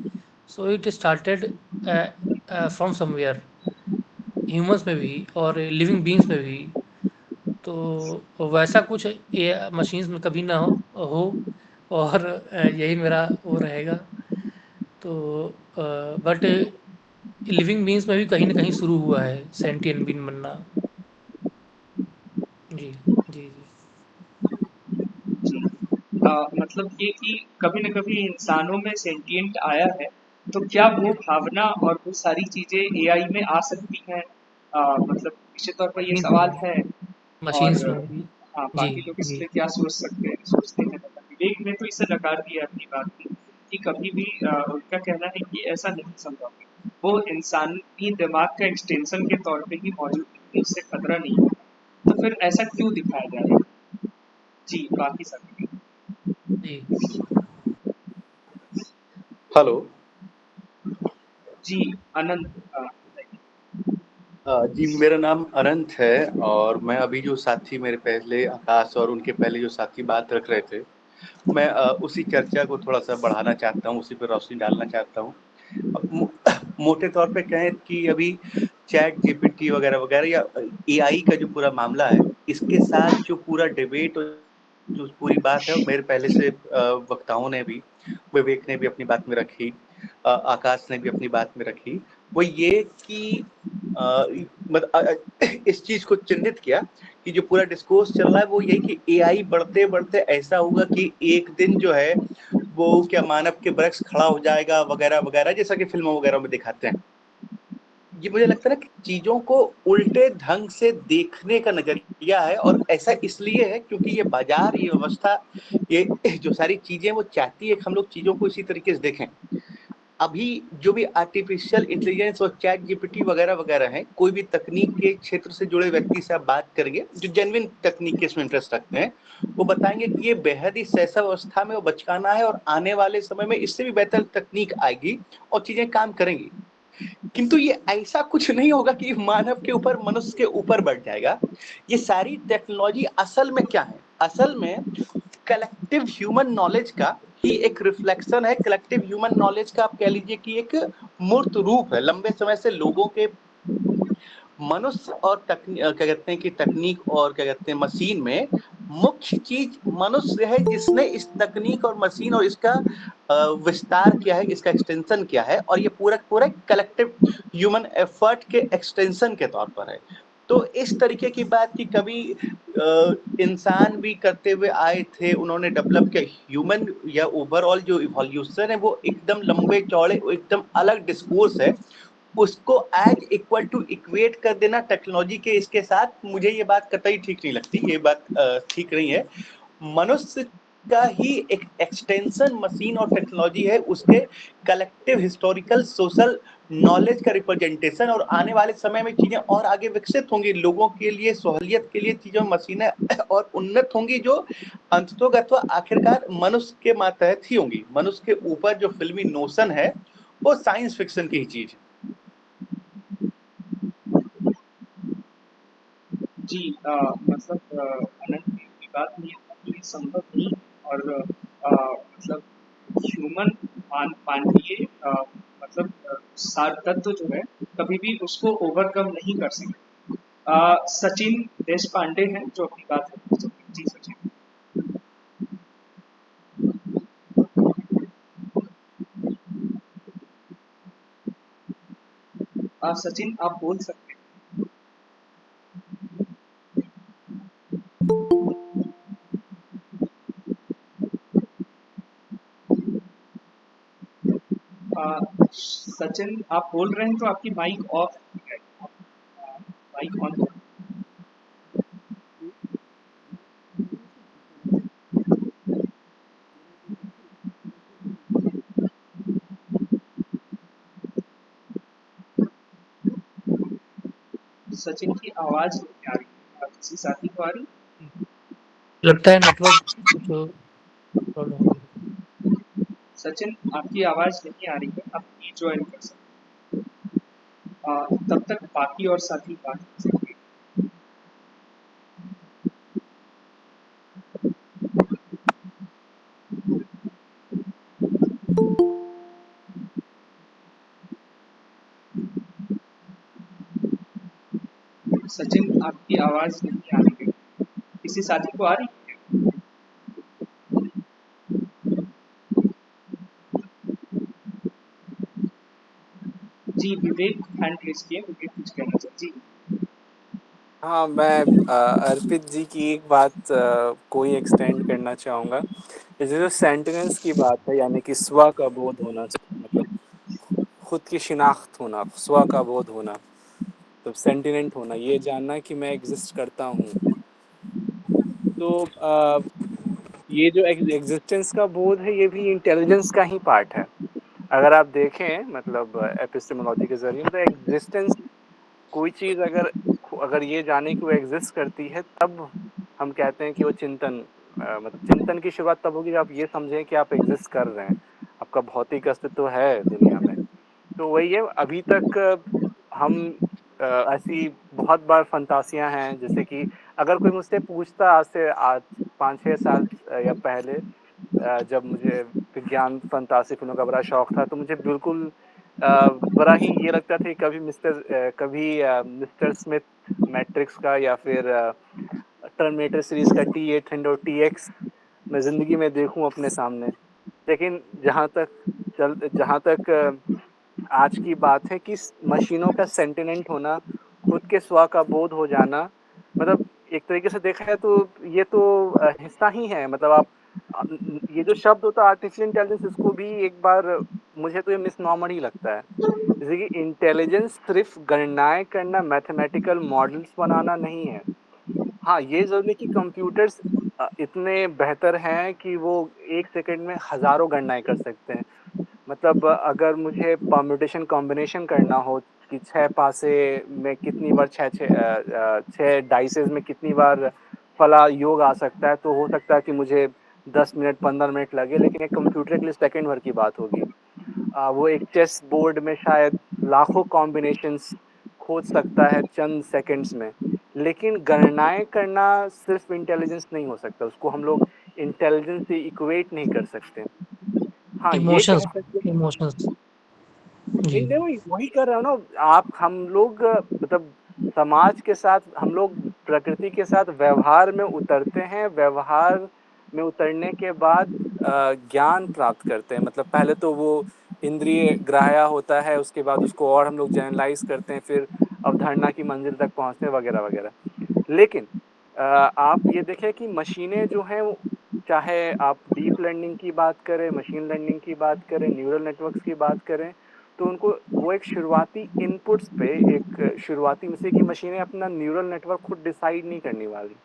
So it started from somewhere, humans में भी और लिविंग बीइंग्स में भी। तो वैसा कुछ ये मशीन्स में कभी ना हो और यही मेरा वो रहेगा। तो बट लिविंग बीइंग्स में भी कहीं न कहीं शुरू हुआ है सेंटिएंट बीइंग बनना। जी, जी, जी। जी। मतलब ये कि कभी न कभी इंसानों में सेंटिएंट आया है, तो क्या वो भावना और वो सारी चीजें एआई में आ सकती हैं? मतलब निश्चित तौर पर ये मशीन्स में सवाल भी, है। और मशीन्स में भी। हाँ, जी, बाकी लोग इस जी, पे क्या सोचते हैं मतलब विवेक ने तो इसे नकार दिया अपनी बात में कि कभी भी उनका कहना है कि ऐसा नहीं संभव है। वो इंसानी दिमाग का एक्सटेंशन के तौर पे ही मौजूद है, उससे खतरा नहीं है। तो फिर ऐसा क्यों दिखाया जा रहा है? जी, बाकी सब। जी। हेलो। जी, अनंत जी, मेरा नाम अनंत है और मैं अभी जो साथी मेरे पहले आकाश और उनके पहले जो साथी बात रख रहे थे, मैं उसी चर्चा को थोड़ा-सा बढ़ाना चाहता हूँ, उसी पे रोशनी डालना चाहता हूँ। अब मोटे तौर पे कहें कि अभी चैट जीपीटी वगैरह-वगैरह या एआई का जो पूरा मामला है, इसके साथ जो पूरा डिबेट और जो पूरी बात है, मेरे पहले से वक्ताओं ने भी, विवेक ने भी अपनी बात में रखी, आकाश ने भी अपनी बात में रखी, वो ये कि अ, इस चीज़ को चिन्हित किया कि जो पूरा डिस्कोर्स चल रहा है वो यही कि एआई बढ़ते-बढ़ते ऐसा होगा कि एक दिन जो है वो क्या मानव के वृक्ष खड़ा हो जाएगा वगैरह वगैरह, जैसा कि फिल्मों वगैरह में दिखाते हैं। ये मुझे लगता है ना कि चीजों को उल्टे ढंग से देखने का नजरिया है, और ऐसा इसलिए है क्योंकि ये बाजार, ये व्यवस्था, ये जो सारी चीजें वो चाहती है कि हम लोग चीजों को इसी तरीके से देखें। अभी जो भी आर्टिफिशियल इंटेलिजेंस और चैट जीपीटी वगैरह वगैरह हैं, कोई भी तकनीक के क्षेत्र से जुड़े व्यक्ति से आप बात करेंगे जो जेन्युइन तकनीक के इसमें इंटरेस्ट रखते हैं, वो बताएंगे कि ये बेहद ही सहसा अवस्था में वो बचकाना है, और आने वाले समय में इससे भी बेहतर तकनीक आएगी और चीजें काम करेंगी। किंतु ये ऐसा कुछ नहीं होगा कि मानव के ऊपर, मनुष्य के ऊपर बढ़ जाएगा। ये सारी टेक्नोलॉजी असल में क्या है? असल में कलेक्टिव ह्यूमन नॉलेज का ही एक रिफ्लेक्शन है। कलेक्टिव ह्यूमन नॉलेज का आप कह लीजिए कि एक मूर्त रूप है। लंबे समय से लोगों के मनुष्य और क्या कहते हैं कि तकनीक और क्या कहते हैं मशीन में मुख्य चीज मनुष्य है, जिसने इस तकनीक और मशीन और इसका विस्तार किया है, इसका एक्सटेंशन किया है, और ये पूरा पूरा कलेक्टिव ह्यूमन एफर्ट के एक्सटेंशन के तौर पर है। तो इस तरीके की बात कि कभी इंसान भी करते हुए आए थे, उन्होंने डेवलप किया। ह्यूमन या ओवरऑल जो इवोल्यूशन है वो एकदम लंबे चौड़े, एकदम अलग डिस्कोर्स है। उसको एज इक्वल टू इक्वेट कर देना टेक्नोलॉजी के इसके साथ, मुझे ये बात कतई ठीक नहीं लगती। ये बात ठीक नहीं है। मनुष्य का ही एक एक्सटेंशन मशीन और टेक्नोलॉजी है, उसके कलेक्टिव हिस्टोरिकल सोशल नॉलेज का रिप्रेजेंटेशन। और आने वाले समय में चीजें और आगे विकसित होंगी, लोगों के लिए सहूलियत के लिए चीजों मशीनें और उन्नत होंगी, जो अंततोगत्वा आखिरकार मनुष्य के मातहत ही होंगी। मनुष्य के ऊपर जो फिल्मी नोशन है वो साइंस फिक्शन की ही चीज है। जी मतलब अनंत की बात नहीं है कि ये संभव नहीं है, और मतलब ह्यूमन मानवीय मतलब सार तत्व जो है कभी भी उसको ओवरकम नहीं कर सकते। सचिन देश पांडे हैं जो अपनी बात कर सकते हैं। जी सचिन। सचिन आप बोल सकते हैं। सचिन आप बोल रहे हैं तो आपकी माइक ऑफ है। माइक ऑन करें। सचिन की आवाज नहीं आ रही है। किसी साथी को आ रही है? लगता है नेटवर्क कुछ प्रॉब्लम हो गई। सचिन आपकी आवाज नहीं आ रही है, आप ज्वाइन कर सकते हैं। तब तक बाकी और साथी बात कर सकते हैं। सचिन आपकी आवाज नहीं आ रही है, किसी साथी को आ रही है? जी विवेक हैंड रेज किए, विवेक कुछ कहना चाहते जी। हाँ, मैं अर्पित जी की एक बात को ही एक्सटेंड करना चाहूँगा। जैसे जो सेंटिनेंस की बात है, यानी कि स्व का बोध होना, मतलब खुद की शिनाख्त होना, स्व का बोध होना, तो सेंटिनेंट होना, ये जानना कि मैं एग्जिस्ट करता हूँ। तो ये जो एग्जिस्टेंस का बोध है, ये भी इंटेलिजेंस का ही पार्ट है। अगर आप देखें, मतलब एपिस्टेमोलॉजी के जरिए, मतलब एग्जिस्टेंस, कोई चीज़ अगर अगर ये जाने कि वो एग्जिस्ट करती है, तब हम कहते हैं कि वो चिंतन, मतलब चिंतन की शुरुआत तब होगी जब आप ये समझें कि आप एग्जिस्ट कर रहे हैं, आपका भौतिक अस्तित्व है दुनिया में। तो वही है, अभी तक हम ऐसी बहुत बार फंतासियां हैं, जैसे कि अगर कोई मुझसे पूछता आज 5-6 साल या पहले, जब मुझे विज्ञान फंतासी फिल्मों का बड़ा शौक था, तो मुझे बिल्कुल बड़ा ही ये लगता था कि कभी मिस्टर स्मिथ मैट्रिक्स का, या फिर टर्मिनेटर सीरीज का T-800 TX मैं ज़िंदगी में देखूं अपने सामने। लेकिन जहाँ तक आज की बात है कि मशीनों का सेंटिनेंट होना, खुद के स्व का बोध हो जाना, मतलब एक तरीके से देखा है तो ये तो हिस्सा ही है। मतलब आप ये जो शब्द होता है आर्टिफिशियल इंटेलिजेंस, इसको भी एक बार, मुझे तो ये मिसनॉमर ही लगता है। जैसे कि इंटेलिजेंस सिर्फ गणनाएं करना, मैथमेटिकल मॉडल्स बनाना नहीं है। हाँ, ये ज़रूर है कि कंप्यूटर्स इतने बेहतर हैं कि वो 1 सेकंड में हज़ारों गणनाएँ कर सकते हैं। मतलब अगर मुझे परम्यूटेशन कॉम्बिनेशन करना हो कि 6 पासे में कितनी बार 6 डाइसेस में कितनी बार फला योग आ सकता है, तो हो सकता है कि मुझे 10 मिनट 15 मिनट लगे, लेकिन एक कंप्यूटर के लिए सेकंड भर की बात होगी। वो एक चेस बोर्ड में शायद लाखों कॉम्बिनेशंस खोज सकता है चंद सेकंड्स में। लेकिन गणनाएं करना सिर्फ इंटेलिजेंस नहीं हो सकता, उसको हम लोग इंटेलिजेंस से इक्वेट नहीं कर सकते। हाँ, ये कह इमोशंस सकते हैं। इमोशंस जी। नहीं, वही वही कर रहा हूँ ना। आप हम लोग मतलब समाज के साथ हम लोग प्रकृति के साथ व्यवहार में उतरते हैं। व्यवहार में उतरने के बाद ज्ञान प्राप्त करते हैं। मतलब पहले तो वो इंद्रिय ग्राह्य होता है, उसके बाद उसको और हम लोग जनरलाइज करते हैं, फिर अवधारणा की मंजिल तक पहुँचते हैं वगैरह वगैरह। लेकिन आप ये देखें कि मशीनें जो हैं, चाहे आप डीप लर्निंग की बात करें, मशीन लर्निंग की बात करें, न्यूरल नेटवर्क्स की बात करें, तो उनको वो एक शुरुआती इनपुट्स पे, एक शुरुआती जैसे कि मशीनें अपना न्यूरल नेटवर्क खुद डिसाइड नहीं करने वाली,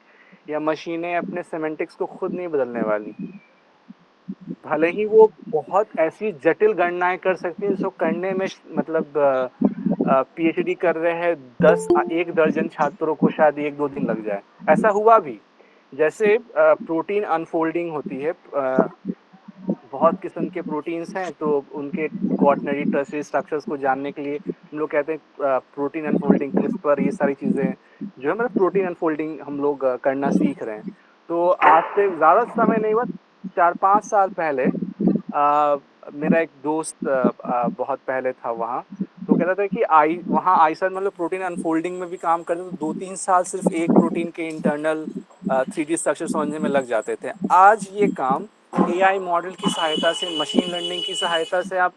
या मशीनें अपने सेमेंटिक्स को खुद नहीं बदलने वाली। भले ही वो बहुत ऐसी जटिल गणनाएं कर सकती हैं जिसको करने में मतलब पीएचडी कर रहे हैं 1 दर्जन छात्रों को शायद 1-2 दिन लग जाए। ऐसा हुआ भी। जैसे प्रोटीन अनफोल्डिंग होती है, बहुत किस्म के प्रोटीन्स हैं, तो उनके क्वाटरनरी टर्शियरी स्ट्रक्चर्स को जानने के लिए हम लोग कहते हैं प्रोटीन अनफोल्डिंग, क्रिस्पर, ये सारी चीज़ें जो है, मतलब प्रोटीन अनफोल्डिंग हम लोग करना सीख रहे हैं। तो आज से ज़्यादा समय नहीं हुआ, 4-5 साल पहले मेरा एक दोस्त बहुत पहले था वहाँ, तो कहता था कि वहाँ आइसर मतलब प्रोटीन अनफोल्डिंग में भी काम करते, तो 2-3 साल सिर्फ एक प्रोटीन के इंटरनल 3D स्ट्रक्चर समझने में लग जाते थे। आज ये काम एआई मॉडल की सहायता से, मशीन लर्निंग की सहायता से आप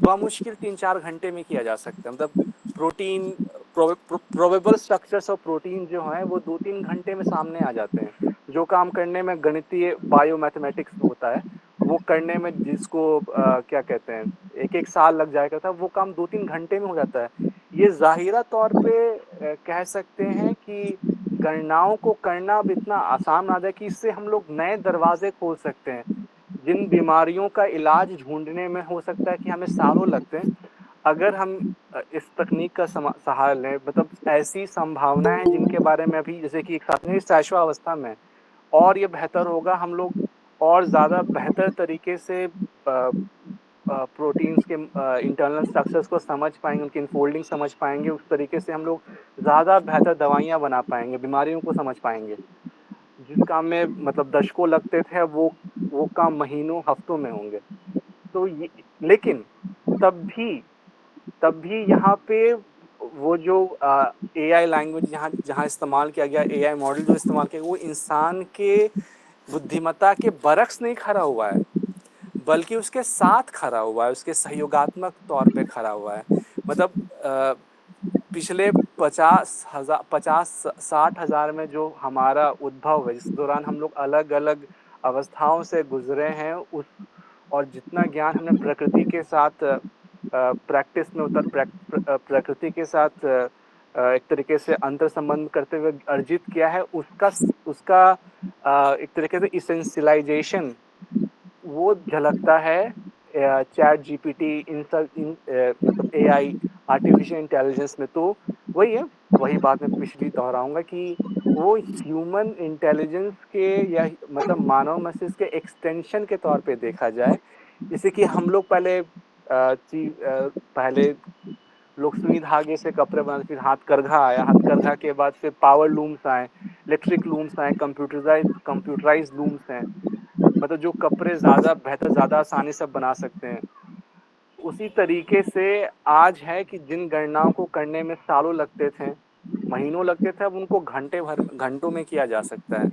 बमुश्किल 3-4 घंटे में किया जा सकता है। मतलब protein probable structures of protein जो हैं, वो 2-3 घंटे में सामने आ जाते हैं। जो काम करने में गणितीय बायोमैथमेटिक्स होता है, वो करने में जिसको क्या कहते हैं, 1-1 साल लग जाएगा था, वो काम 2-3 घंटे में हो जाता है। ये ज़ाहिरा तौर पे कह सकते हैं कि गणनाओं को करना अब इतना आसान आ गया कि इससे हम लोग नए दरवाजे खोल सकते हैं। जिन बीमारियों का इलाज ढूंढने में हो सकता है कि हमें सालों लगते हैं, अगर हम इस तकनीक का सहारा लें, मतलब ऐसी संभावनाएं हैं जिनके बारे में अभी, जैसे कि एक साथ शैशवावस्था में, और ये बेहतर होगा, हम लोग और ज़्यादा बेहतर तरीके से प्रोटीन्स के इंटरनल स्ट्रक्चर्स को समझ पाएंगे, उनकी इनफोल्डिंग समझ पाएंगे। उस तरीके से हम लोग ज़्यादा बेहतर दवाइयाँ बना पाएंगे, बीमारियों को समझ पाएंगे। जिस काम में मतलब दशकों लगते थे, अब वो काम महीनों हफ्तों में होंगे। तो ये, लेकिन तब भी यहाँ पे वो जो एआई लैंग्वेज जहाँ इस्तेमाल किया गया, एआई मॉडल जो इस्तेमाल किया गया, वो इंसान के बुद्धिमत्ता के बरक्स नहीं खड़ा हुआ है, बल्कि उसके साथ खड़ा हुआ है, उसके सहयोगात्मक तौर पे खड़ा हुआ है। मतलब पिछले 50-60 हज़ार में जो हमारा उद्भव है, जिस दौरान हम लोग अलग अलग अवस्थाओं से गुजरे हैं, उस और जितना ज्ञान हमने प्रकृति के साथ प्रैक्टिस में प्रकृति के साथ एक तरीके से अंतर संबंध करते हुए अर्जित किया है, उसका एक तरीके से इसेंशियलाइजेशन वो झलकता है चैट जीपीटी, मतलब एआई, आर्टिफिशियल इंटेलिजेंस में। तो वही है, वही बात मैं पिछली दोहराऊंगा कि वो ह्यूमन इंटेलिजेंस के, या मतलब मानव मस्तिष्क के एक्सटेंशन के तौर पे देखा जाए। जैसे कि हम लोग पहले लोग सुई धागे से कपड़े बनाते, फिर हाथकरघा आया, हाथकरघा के बाद फिर पावर लूम्स आए, इलेक्ट्रिक लूम्स आए, कंप्यूटराइज लूम्स हैं, मतलब जो कपड़े ज़्यादा बेहतर, ज़्यादा आसानी से बना सकते हैं। उसी तरीके से आज है कि जिन गणनाओं को करने में सालों लगते थे, महीनों लगते थे, अब उनको घंटों में किया जा सकता है।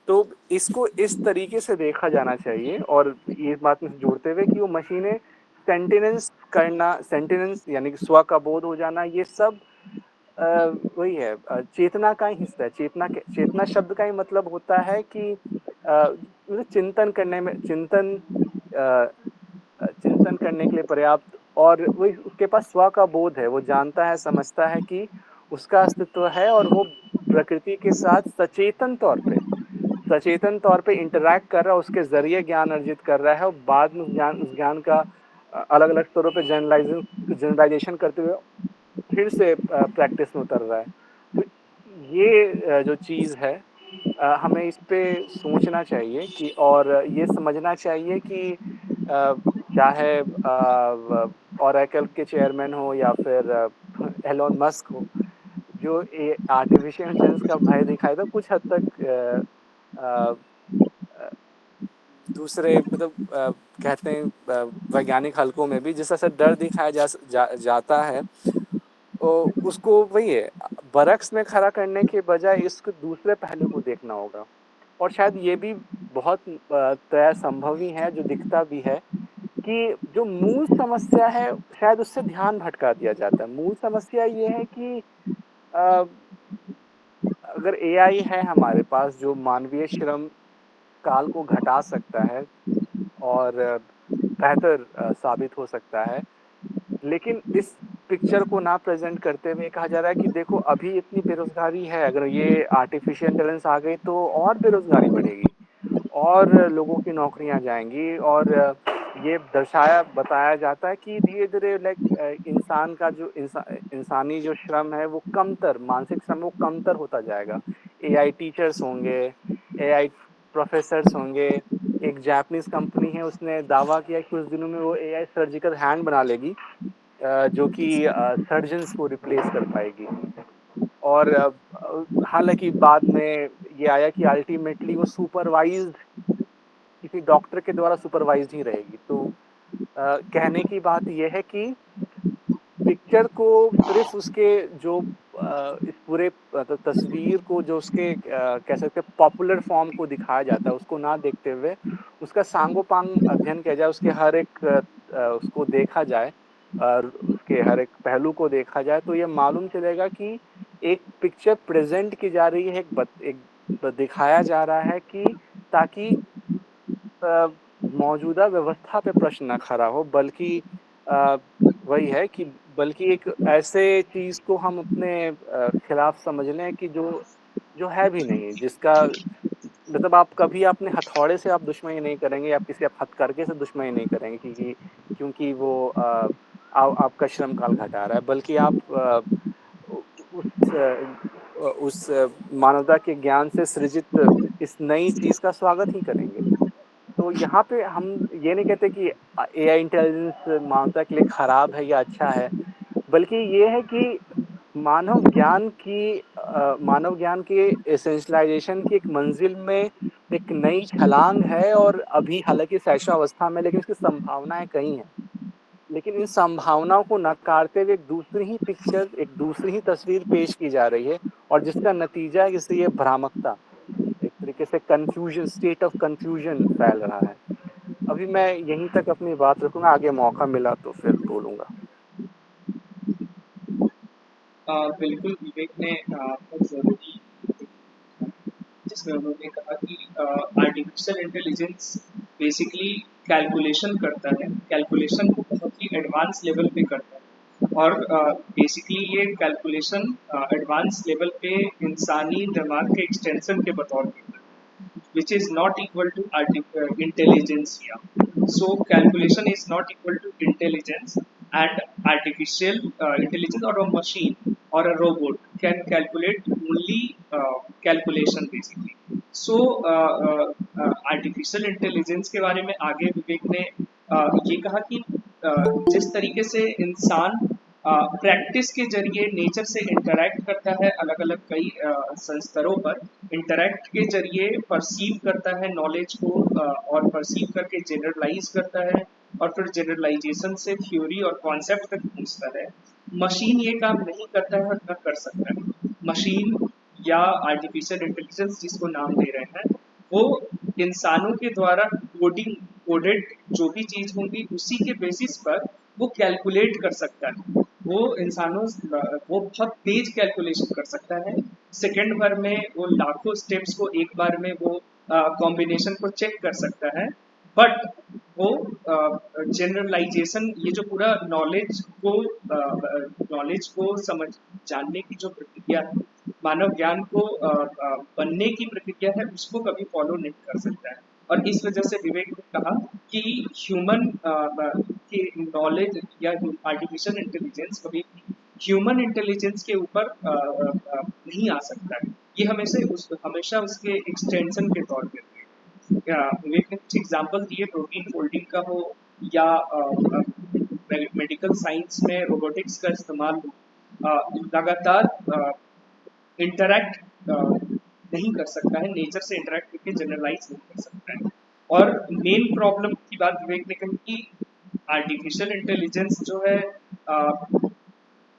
तो इसको इस तरीके से देखा जाना चाहिए, और ये बात में जोड़ते हुए कि वो मशीनें सेंटिनेंस यानी कि स्व का बोध हो जाना, ये सब वही है, चेतना का ही हिस्सा है। चेतना शब्द का ही मतलब होता है कि मतलब चिंतन करने के लिए पर्याप्त, और वो उसके पास स्व का बोध है, वो जानता है, समझता है कि उसका अस्तित्व है, और वो प्रकृति के साथ सचेतन तौर पे इंटरैक्ट कर रहा है, उसके जरिए ज्ञान अर्जित कर रहा है, और बाद में उस ज्ञान का अलग अलग स्तरों पे जनरलाइजेशन करते हुए फिर से प्रैक्टिस में उतर रहा है। तो ये जो चीज़ है, हमें इस पे सोचना चाहिए कि, और ये समझना चाहिए कि चाहे ओरेकल के चेयरमैन हो या फिर एलोन मस्क हो, जो आर्टिफिशियल इंटेलिजेंस का भय दिखाया था कुछ हद तक अ, अ, दूसरे मतलब कहते हैं वैज्ञानिक हलकों में भी जिस तरह से डर दिखाया जाता है, उसको वही है, बरक्स में खड़ा करने के बजाय इसके दूसरे पहलू को देखना होगा। और शायद ये भी बहुत तय संभव ही है, जो दिखता भी है, कि जो मूल समस्या है शायद उससे ध्यान भटका दिया जाता है। मूल समस्या ये है कि अ, अगर एआई है हमारे पास जो मानवीय श्रम काल को घटा सकता है और बेहतर साबित हो सकता है, लेकिन इस पिक्चर को ना प्रेजेंट करते हुए कहा जा रहा है कि देखो अभी इतनी बेरोजगारी है, अगर ये आर्टिफिशियल इंटेलिजेंस आ गई तो और बेरोजगारी बढ़ेगी और लोगों की नौकरियां जाएंगी, और ये बताया जाता है कि धीरे धीरे लाइक इंसान का जो इंसानी जो श्रम है वो कमतर, मानसिक श्रम वो कमतर होता जाएगा। एआई टीचर्स होंगे, एआई प्रोफेसर्स होंगे। एक जापानीज कंपनी है, उसने दावा किया कि कुछ दिनों में वो एआई सर्जिकल हैंड बना लेगी, जो कि सर्जन्स को रिप्लेस कर पाएगी। और हालांकि बाद में ये आया कि अल्टीमेटली वो सुपरवाइज्ड, किसी डॉक्टर के द्वारा सुपरवाइज्ड ही रहेगी। तो कहने की बात यह है कि पिक्चर को सिर्फ उसके जो इस पूरे तस्वीर को जो उसके कह सकते हैं पॉपुलर फॉर्म को दिखाया जाता है, उसको ना देखते हुए उसका सांगोपांग अध्ययन किया जाए, उसके हर एक उसको देखा जाए और उसके हर एक पहलू को देखा जाए, तो ये मालूम चलेगा कि एक पिक्चर प्रेजेंट की जा रही है, दिखाया जा रहा है कि ताकि मौजूदा व्यवस्था पे प्रश्न न खड़ा हो, बल्कि वही है कि बल्कि एक ऐसे चीज को हम अपने खिलाफ समझ लें कि जो जो है भी नहीं, जिसका मतलब आप कभी अपने हथौड़े से आप दुश्मनी नहीं करेंगे, आप किसी आप हथकरघे से दुश्मनी नहीं करेंगे क्योंकि वो आपका श्रम काल घटा रहा है, बल्कि आप उस मानवता के ज्ञान से सृजित इस नई चीज का स्वागत ही करेंगे। तो यहाँ पे हम ये नहीं कहते कि एआई इंटेलिजेंस मानवता के लिए खराब है या अच्छा है, बल्कि ये है कि मानव ज्ञान की एसेंशियलाइजेशन की एक मंजिल में एक नई छलांग है, और अभी हालांकि शैशवावस्था में, लेकिन इसकी संभावनाएं कई हैं। लेकिन इन संभावनाओं को नकारते हुए एक दूसरी ही पिक्चर, एक दूसरी ही तस्वीर पेश की जा रही है, और जिसका नतीजा है कि ये भ्रामकता, एक तरीके से कंफ्यूजन, स्टेट ऑफ कंफ्यूजन फैल रहा है। अभी मैं यहीं तक अपनी बात रखूंगा, आगे मौका मिला तो फिर बोलूंगा। बिल्कुल विवेक ने बहुत ज़रूरी जिसमें उन्होंने कहा कि आर्टिफिशियल इंटेलिजेंस बेसिकली कैलकुलेशन करता है, कैलकुलेशन को बहुत ही एडवांस लेवल पे करता है, और बेसिकली ये कैलकुलेशन एडवांस लेवल पे इंसानी दिमाग के एक्सटेंशन के बतौर करता है, which is not equal to intelligence here. So calculation is not equal to intelligence, and artificial intelligence or a machine or a robot can calculate only calculation basically. So artificial intelligence के बारे में आगे विवेक ने ये कहा कि जिस तरीके से इंसान प्रैक्टिस के जरिए नेचर से इंटरैक्ट करता है, अलग अलग कई संस्तरों पर इंटरैक्ट के जरिए परसीव करता है नॉलेज को, और परसीव करके जनरलाइज करता है, और फिर जनरलाइजेशन से थ्योरी और कॉन्सेप्ट तक पहुंचता है। मशीन ये काम नहीं करता है और न कर सकता है। मशीन या आर्टिफिशियल इंटेलिजेंस जिसको नाम दे रहे हैं, वो इंसानों के द्वारा कोडेड जो भी चीज होंगी उसी के बेसिस पर वो कैलकुलेट कर सकता है, वो इंसानों वो बहुत तेज कैलकुलेशन कर सकता है। सेकंड भर में वो लाखों स्टेप्स को एक बार में वो कॉम्बिनेशन को चेक कर सकता है। बट वो जनरलाइजेशन, ये जो पूरा नॉलेज को समझ जानने की जो प्रक्रिया है, मानव ज्ञान को बनने की प्रक्रिया है, उसको कभी फॉलो नहीं कर सकता है। और इस वजह से विवेक ने कहा कि ह्यूमन की नॉलेज या आर्टिफिशियल इंटेलिजेंस कभी भी ह्यूमन इंटेलिजेंस के ऊपर नहीं आ सकता है। ये हमेशा उसके एक्सटेंशन के तौर पे विवेक ने कुछ एग्जाम्पल दिए, प्रोटीन फोल्डिंग का हो या मेडिकल साइंस में रोबोटिक्स का इस्तेमाल हो। लगातार इंटरैक्ट नहीं कर सकता है, नेचर से इंटरैक्ट करके जनरलाइज नहीं कर सकता है। और मेन प्रॉब्लम की बात विवेक ने कही कि आर्टिफिशियल इंटेलिजेंस जो है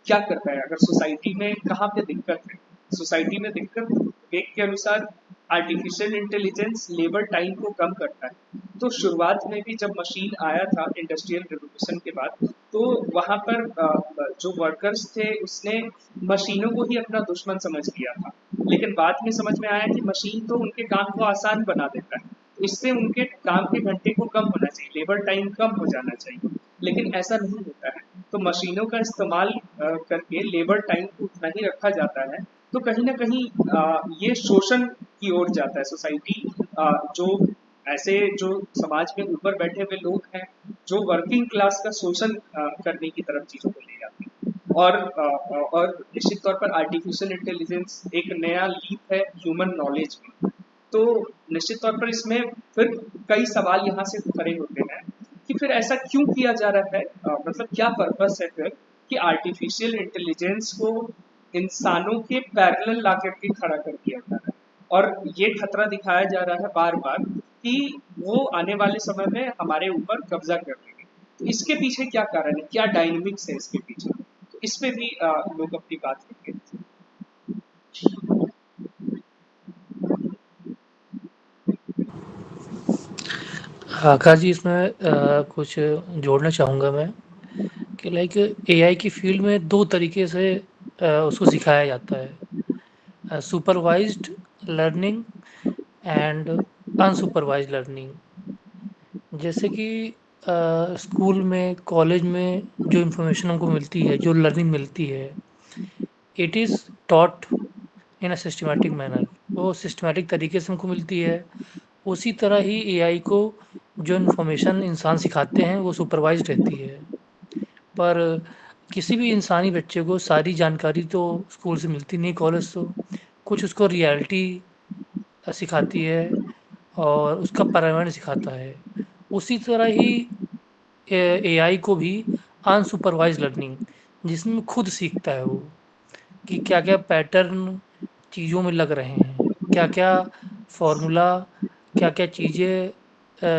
क्या करता है, अगर सोसाइटी में कहाँ पे दिक्कत है। सोसाइटी में दिक्कत विवेक के अनुसार आर्टिफिशियल इंटेलिजेंस लेबर टाइम को कम करता है। तो शुरुआत में भी जब मशीन आया था इंडस्ट्रियल रिवोल्यूशन के बाद, तो वहां पर जो वर्कर्स थे उसने मशीनों को ही अपना दुश्मन समझ लिया था। लेकिन बाद में समझ में आया कि मशीन तो उनके काम को आसान बना देता है, इससे उनके काम के घंटे को कम होना चाहिए, लेबर टाइम कम हो जाना चाहिए। लेकिन ऐसा नहीं होता है, तो मशीनों का इस्तेमाल करके लेबर टाइम को उतना ही रखा जाता है। तो कहीं ना कहीं ये शोषण की ओर जाता है। सोसाइटी जो ऐसे जो समाज में ऊपर बैठे हुए लोग हैं, जो वर्किंग क्लास का शोषण करने की तरफ चीजों को ले जाते हैं। और निश्चित तौर पर आर्टिफिशियल इंटेलिजेंस एक नया लीप है ह्यूमन नॉलेज में। तो निश्चित तौर पर इसमें फिर कई सवाल यहाँ से खड़े होते हैं कि फिर ऐसा क्यों किया जा रहा है, मतलब क्या पर्पस है फिर कि आर्टिफिशियल इंटेलिजेंस को इंसानों के पैरेलल ला करके खड़ा कर दिया जा रहा है। और ये खतरा दिखाया जा रहा है बार बार कि वो आने वाले समय में हमारे ऊपर कब्जा कर लेंगे। तो इसके पीछे क्या कारण है, क्या डायनेमिक्स है इसके पीछे, तो इस पे भी लोग अपनी बात रखें। आकाश जी, इसमें कुछ जोड़ना चाहूँगा मैं कि लाइक एआई की फील्ड में 2 तरीके से उसको सिखाया जाता है, supervised learning and unsupervised learning. जैसे कि स्कूल में, कॉलेज में जो इन्फॉर्मेशन हमको मिलती है, जो लर्निंग मिलती है, it is taught in a systematic manner. वो सिस्टमैटिक तरीके से हमको मिलती है। उसी तरह ही एआई को जो इन्फॉर्मेशन इंसान सिखाते हैं वो सुपरवाइज्ड रहती है। पर किसी भी इंसानी बच्चे को सारी जानकारी तो स्कूल से मिलती नहीं, कॉलेज तो कुछ उसको रियलिटी सिखाती है और उसका पर्यावरण सिखाता है। उसी तरह ही एआई को भी अनसुपरवाइज्ड लर्निंग, जिसमें खुद सीखता है वो कि क्या-क्या पैटर्न चीज़ों में लग रहे हैं, क्या-क्या फ़ॉर्मूला, क्या-क्या चीज़ें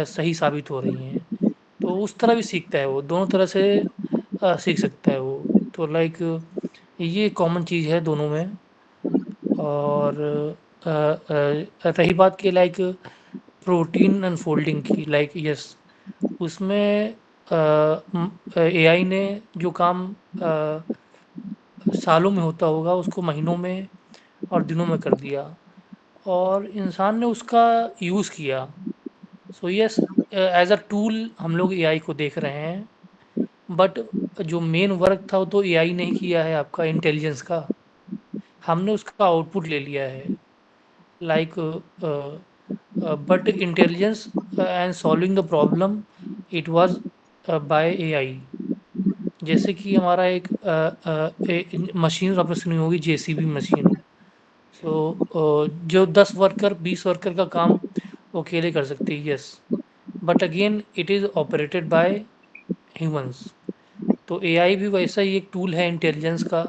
सही साबित हो रही हैं। तो उस तरह भी सीखता है वो, दोनों तरह से सीख सकता है वो। तो लाइक ये कॉमन चीज़ है दोनों में। और रही बात कि लाइक प्रोटीन अनफोल्डिंग की, लाइक यस, उसमें एआई ने जो काम सालों में होता होगा उसको महीनों में और दिनों में कर दिया, और इंसान ने उसका यूज़ किया। So yes, as a tool हम लोग एआई को देख रहे हैं, बट जो मेन वर्क था वो तो एआई ने ही किया है, आपका इंटेलिजेंस का। हमने उसका आउटपुट ले लिया है, like but intelligence and solving the problem it was by AI. जैसे कि हमारा एक मशीन आपने सुनी होगी, जेसीबी मशीन। सो जो 10 वर्कर 20 वर्कर का काम वो अकेले कर सकती है, yes, but again it is operated by humans. तो एआई भी वैसा ही एक टूल है इंटेलिजेंस का,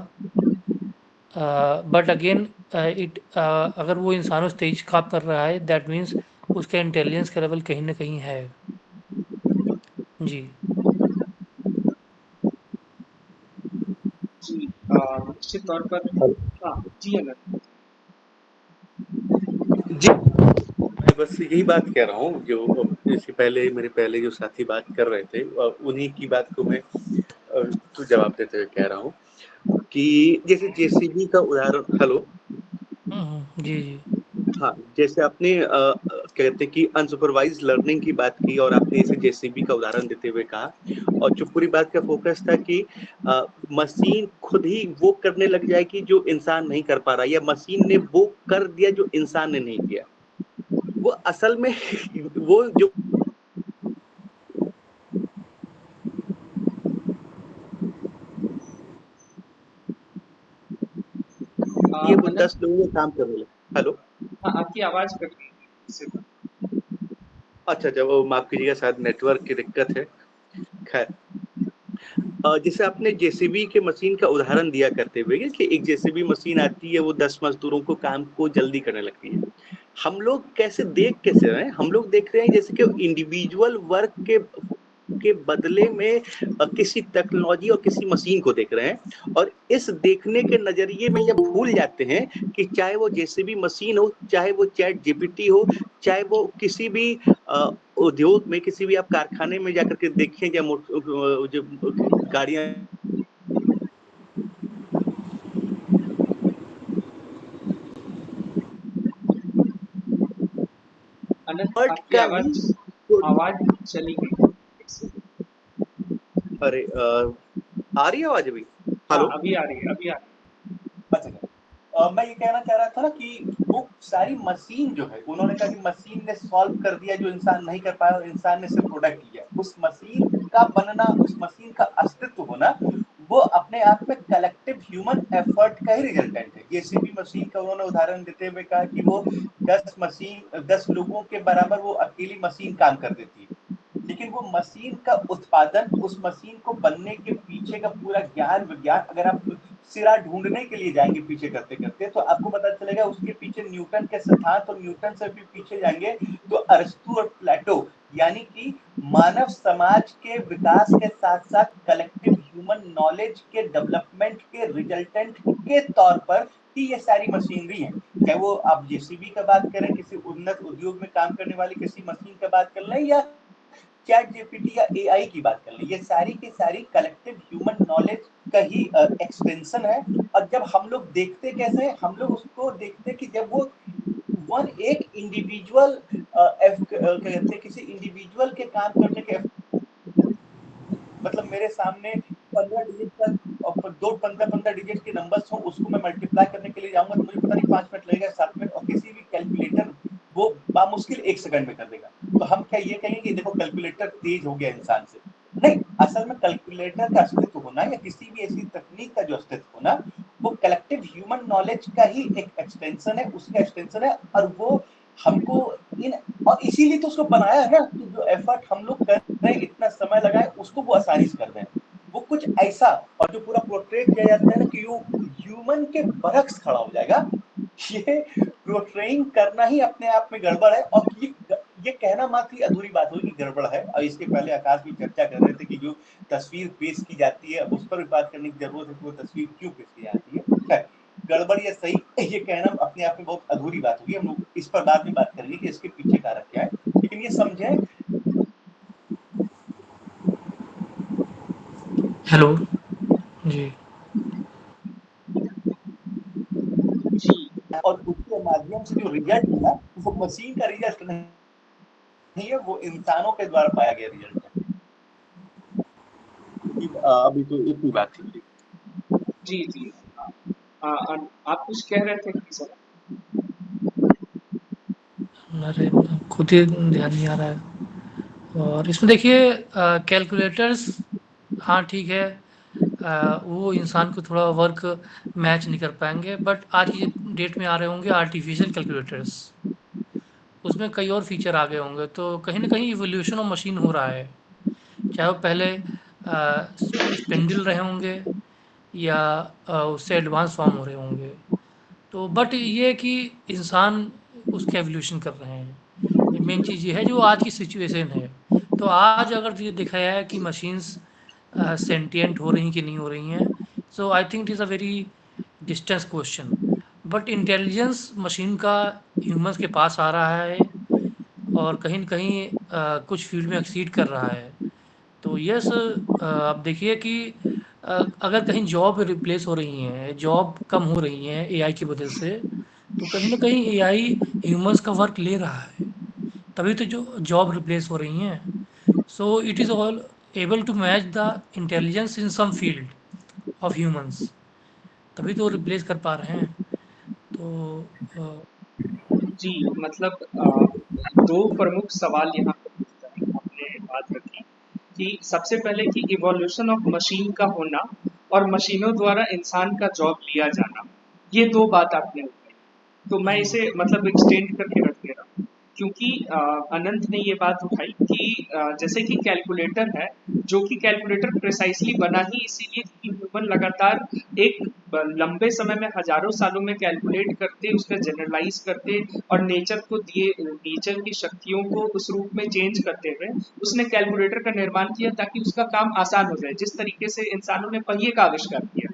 बट अगेन इट अगर वो इंसानों से तेज काम कर रहा है, दैट मीन्स उसका इंटेलिजेंस का लेवल कहीं ना कहीं है। जी। जी निश्चित तौर पर। हाँ जी अनंत। जी, मैं बस यही बात कह रहा हूँ जो इससे पहले मेरे पहले जो साथी बात कर रहे थे, उन्हीं की बात को मैं तो जवाब देते हुए कह रहा हूँ कि जैसे जेसीबी का उदाहरण, हेलो, जी जी। हाँ, जैसे आपने कहते हैं कि अनसुपरवाइज लर्निंग की बात की और आपने इसे जेसीबी का उदाहरण देते हुए कहा, और जो पूरी बात का फोकस था कि मशीन खुद ही वो करने लग जाएगी जो इंसान नहीं कर पा रहा, या मशीन ने वो कर दिया जो इंसान ने नहीं किया। वो असल में वो जो ये वो अनंत, 10 लोगों का काम करने लगे। हेलो, हाँ, आपकी आवाज कट रही है इससे। अच्छा, वो माफ कीजिएगा, शायद नेटवर्क की दिक्कत है। खैर, जैसे आपने जेसीबी के मशीन का उदाहरण दिया करते हुए कि एक जेसीबी मशीन आती है, वो 10 मजदूरों को काम को जल्दी करने लगती है। हम लोग कैसे रहे हैं, हम लोग देख रहे हैं जैसे कि इंडिविजुअल वर्क के बदले में किसी टेक्नोलॉजी और किसी मशीन को देख रहे हैं, और इस देखने के नजरिए में जब भूल जाते हैं कि चाहे वो जेसीबी मशीन हो, चाहे वो चैट जीपीटी हो, चाहे वो किसी भी उद्योग में, किसी भी आप कारखाने में जाकर के देखें, जो गाड़ियां, अनंत, बट आपकी का भी, आवाज आवाज चली गई इससे। अरे आ रही है आवाज अभी? हाँ, हेलो, अभी आ रही है, अभी आ रही अच्छा, मैं ये कहना चाह रहा था ना कि वो सारी मशीन जो है, उन्होंने कहा कि मशीन ने सॉल्व कर दिया जो इंसान नहीं कर पाया, और इंसान ने सिर्फ प्रोडक्ट लिया। उस मशीन का बनना, उस मशीन का अस्तित्व होना, वो अपने आप में कलेक्टिव ह्यूमन एफर्ट का ही रिजल्टेंट है। जेसीबी मशीन का उन्होंने उदाहरण देते हुए कहा कि वो 10 लोगों के बराबर वो अकेली मशीन काम कर देती है, लेकिन वो मशीन का उत्पादन, उस मशीन को बनने के पीछे का पूरा ज्ञान विज्ञान, अगर आप सिरा ढूंढने के लिए जाएंगे पीछे करते करते, तो आपको पता चलेगा उसके पीछे न्यूटन के सिद्धांत, और न्यूटन से भी पीछे जाएंगे तो अरस्तु और प्लेटो, यानी कि मानव समाज के विकास के साथ साथ कलेक्टिव ह्यूमन नॉलेज के डेवलपमेंट के रिजल्टेंट के तौर पर ही ये सारी मशीनरी है। चाहे वो आप जेसीबी का बात करें, किसी उन्नत उद्योग में काम करने वाली किसी मशीन का बात कर लें, या चैट जीपीटी या एआई की बात कर लें, ये सारी की सारी कलेक्टिव ह्यूमन नॉलेज का ही एक्सटेंशन है। और जब हम लोग देखते कैसे हैं, हम लोग उसको देखते कि जब वो एक इंडिविजुअल कहते हैं किसी इंडिविजुअल के काम करने के, मतलब मेरे सामने 15 डिजिट का और दो 15 डिजिट के नंबर्स हों, उसको मैं मल्टीप्लाई करने के लिए जाऊंगा तो मुझे पता नहीं 5 मिनट लगेगा, 7 मिनट, और किसी भी कैलकुलेटर वो बामुश्किल 1 सेकंड में कर देगा। तो हम क्या ये कहेंगे कि देखो कैलकुलेटर तेज हो गया इंसान से? नहीं, असल में कैलकुलेटर का अस्तित्व होना, या किसी भी ऐसी तकनीक का जो अस्तित्व होना, वो कलेक्टिव ह्यूमन नॉलेज का ही एक एक्सटेंशन है, उसका एक्सटेंशन है। और वो हमको इन, और इसीलिए तो उसको बनाया है ना, कि जो एफर्ट हम लोग कर रहे हैं, इतना समय लगाए, उसको वो आसानी से कर दें। वो कुछ ऐसा, और जो पूरा पोर्ट्रेट किया जाता है ना कि वो ह्यूमन के बरक्स खड़ा हो जाएगा, ये पोर्ट्रेइंग करना ही अपने आप में गड़बड़ है। और ये कहना मात्र ही अधूरी बात होगी कि गड़बड़ है। और इसके पहले आकाश भी चर्चा कर रहे थे कि जो तस्वीर पेश की जाती है, उस पर भी बात करने की जरूरत है कि वो तस्वीर क्यों पेश की जाती है। खैर, गड़बड़ या सही, ये कहना अपने आप में बहुत अधूरी बात होगी। हम लोग इस पर बाद में बात करेंगे कि इसके पीछे कारक क्या है, लेकिन ये समझें। हेलो। जी। है। जी, और उसके माध्यम से जो रिजल्ट है ना, वो मशीन का रिजल्ट नहीं है, वो इंसानों के द्वारा पाया गया रिजल्ट है। अभी तो इतनी बात थी। जी, जी। आप कुछ कह रहे थे कि सर? अरे खुद ही ध्यान नहीं आ रहा है। और इसमें देखिए कैलकुलेटर्स, हाँ ठीक है, वो इंसान को थोड़ा वर्क मैच नहीं कर पाएँगे, बट आज की डेट में आ रहे होंगे आर्टिफ़िशियल कैलकुलेटर्स। उसमें कई और फ़ीचर आ गए होंगे, तो कहीं न कहीं इवोल्यूशन ऑफ मशीन हो रहा है। चाहे वो पहले स्पिंडल रहे होंगे या उससे एडवांस फॉर्म हो रहे होंगे। तो बट ये है कि इंसान उसका एवोल्यूशन कर रहे हैं। मेन चीज़ ये है जो आज की सिचुएशन है। तो आज अगर ये देखा जाए कि मशीन्स सेंटिएंट हो रही कि नहीं हो रही हैं, so I think it is a very distance question. But intelligence machine का ह्यूमन्स के पास आ रहा है, और कहीं न कहीं कुछ फ़ील्ड में एक्सीड कर रहा है। तो तो यस, आप देखिए कि अगर कहीं जॉब रिप्लेस हो रही हैं, जॉब कम हो रही हैं एआई की वजह से, तो कहीं न कहीं एआई ह्यूमन्स का वर्क ले रहा है, तभी तो जो जॉब रिप्लेस हो रही हैं। So it is all able to match the intelligence in some field of humans, तभी तो रिप्लेस कर पा रहे हैं। तो जी, मतलब दो प्रमुख सवाल यहाँ पर उठता है, आपने बात रखी कि सबसे पहले कि इवोल्यूशन ऑफ मशीन का होना और मशीनों द्वारा इंसान का जॉब लिया जाना, ये दो बात आपने उठाई। तो मैं इसे मतलब एक्सटेंड करके रख दे रहा हूँ, क्योंकि अनंत ने ये बात उठाई कि जैसे कि कैलकुलेटर है, जो कि कैलकुलेटर प्रिसाइसली बना ही इसीलिए कि ह्यूमन लगातार एक लंबे समय में हजारों सालों में कैलकुलेट करते, उसका जनरलाइज करते और नेचर को दिए नेचर की शक्तियों को उस रूप में चेंज करते हुए उसने कैलकुलेटर का निर्माण किया ताकि उसका काम आसान हो जाए। जिस तरीके से इंसानों ने पहिए का आविष्कार किया,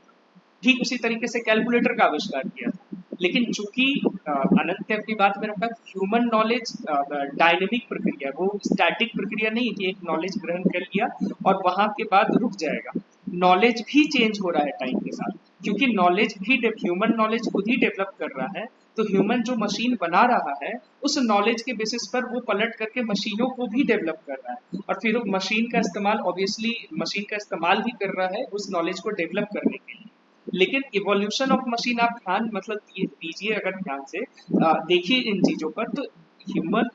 ठीक उसी तरीके से कैलकुलेटर का आविष्कार किया था। लेकिन चूंकि अनंत ने अपनी बात में रखा ह्यूमन नॉलेज डायनेमिक प्रक्रिया, वो स्टैटिक प्रक्रिया नहीं कि एक नॉलेज ग्रहण कर लिया और वहां के बाद रुक जाएगा। नॉलेज भी चेंज हो रहा है टाइम के साथ, क्योंकि नॉलेज भी ह्यूमन नॉलेज खुद ही डेवलप कर रहा है। तो ह्यूमन जो मशीन बना रहा है उस नॉलेज के बेसिस पर वो पलट करके मशीनों को भी डेवलप कर रहा है, और फिर वो मशीन का इस्तेमाल ऑब्वियसली मशीन का इस्तेमाल भी कर रहा है उस नॉलेज को डेवलप करने के लिए। लेकिन इवोल्यूशन ऑफ मशीन आप ध्यान मतलब दीजिए, अगर ध्यान से देखिए इन चीजों पर, तो human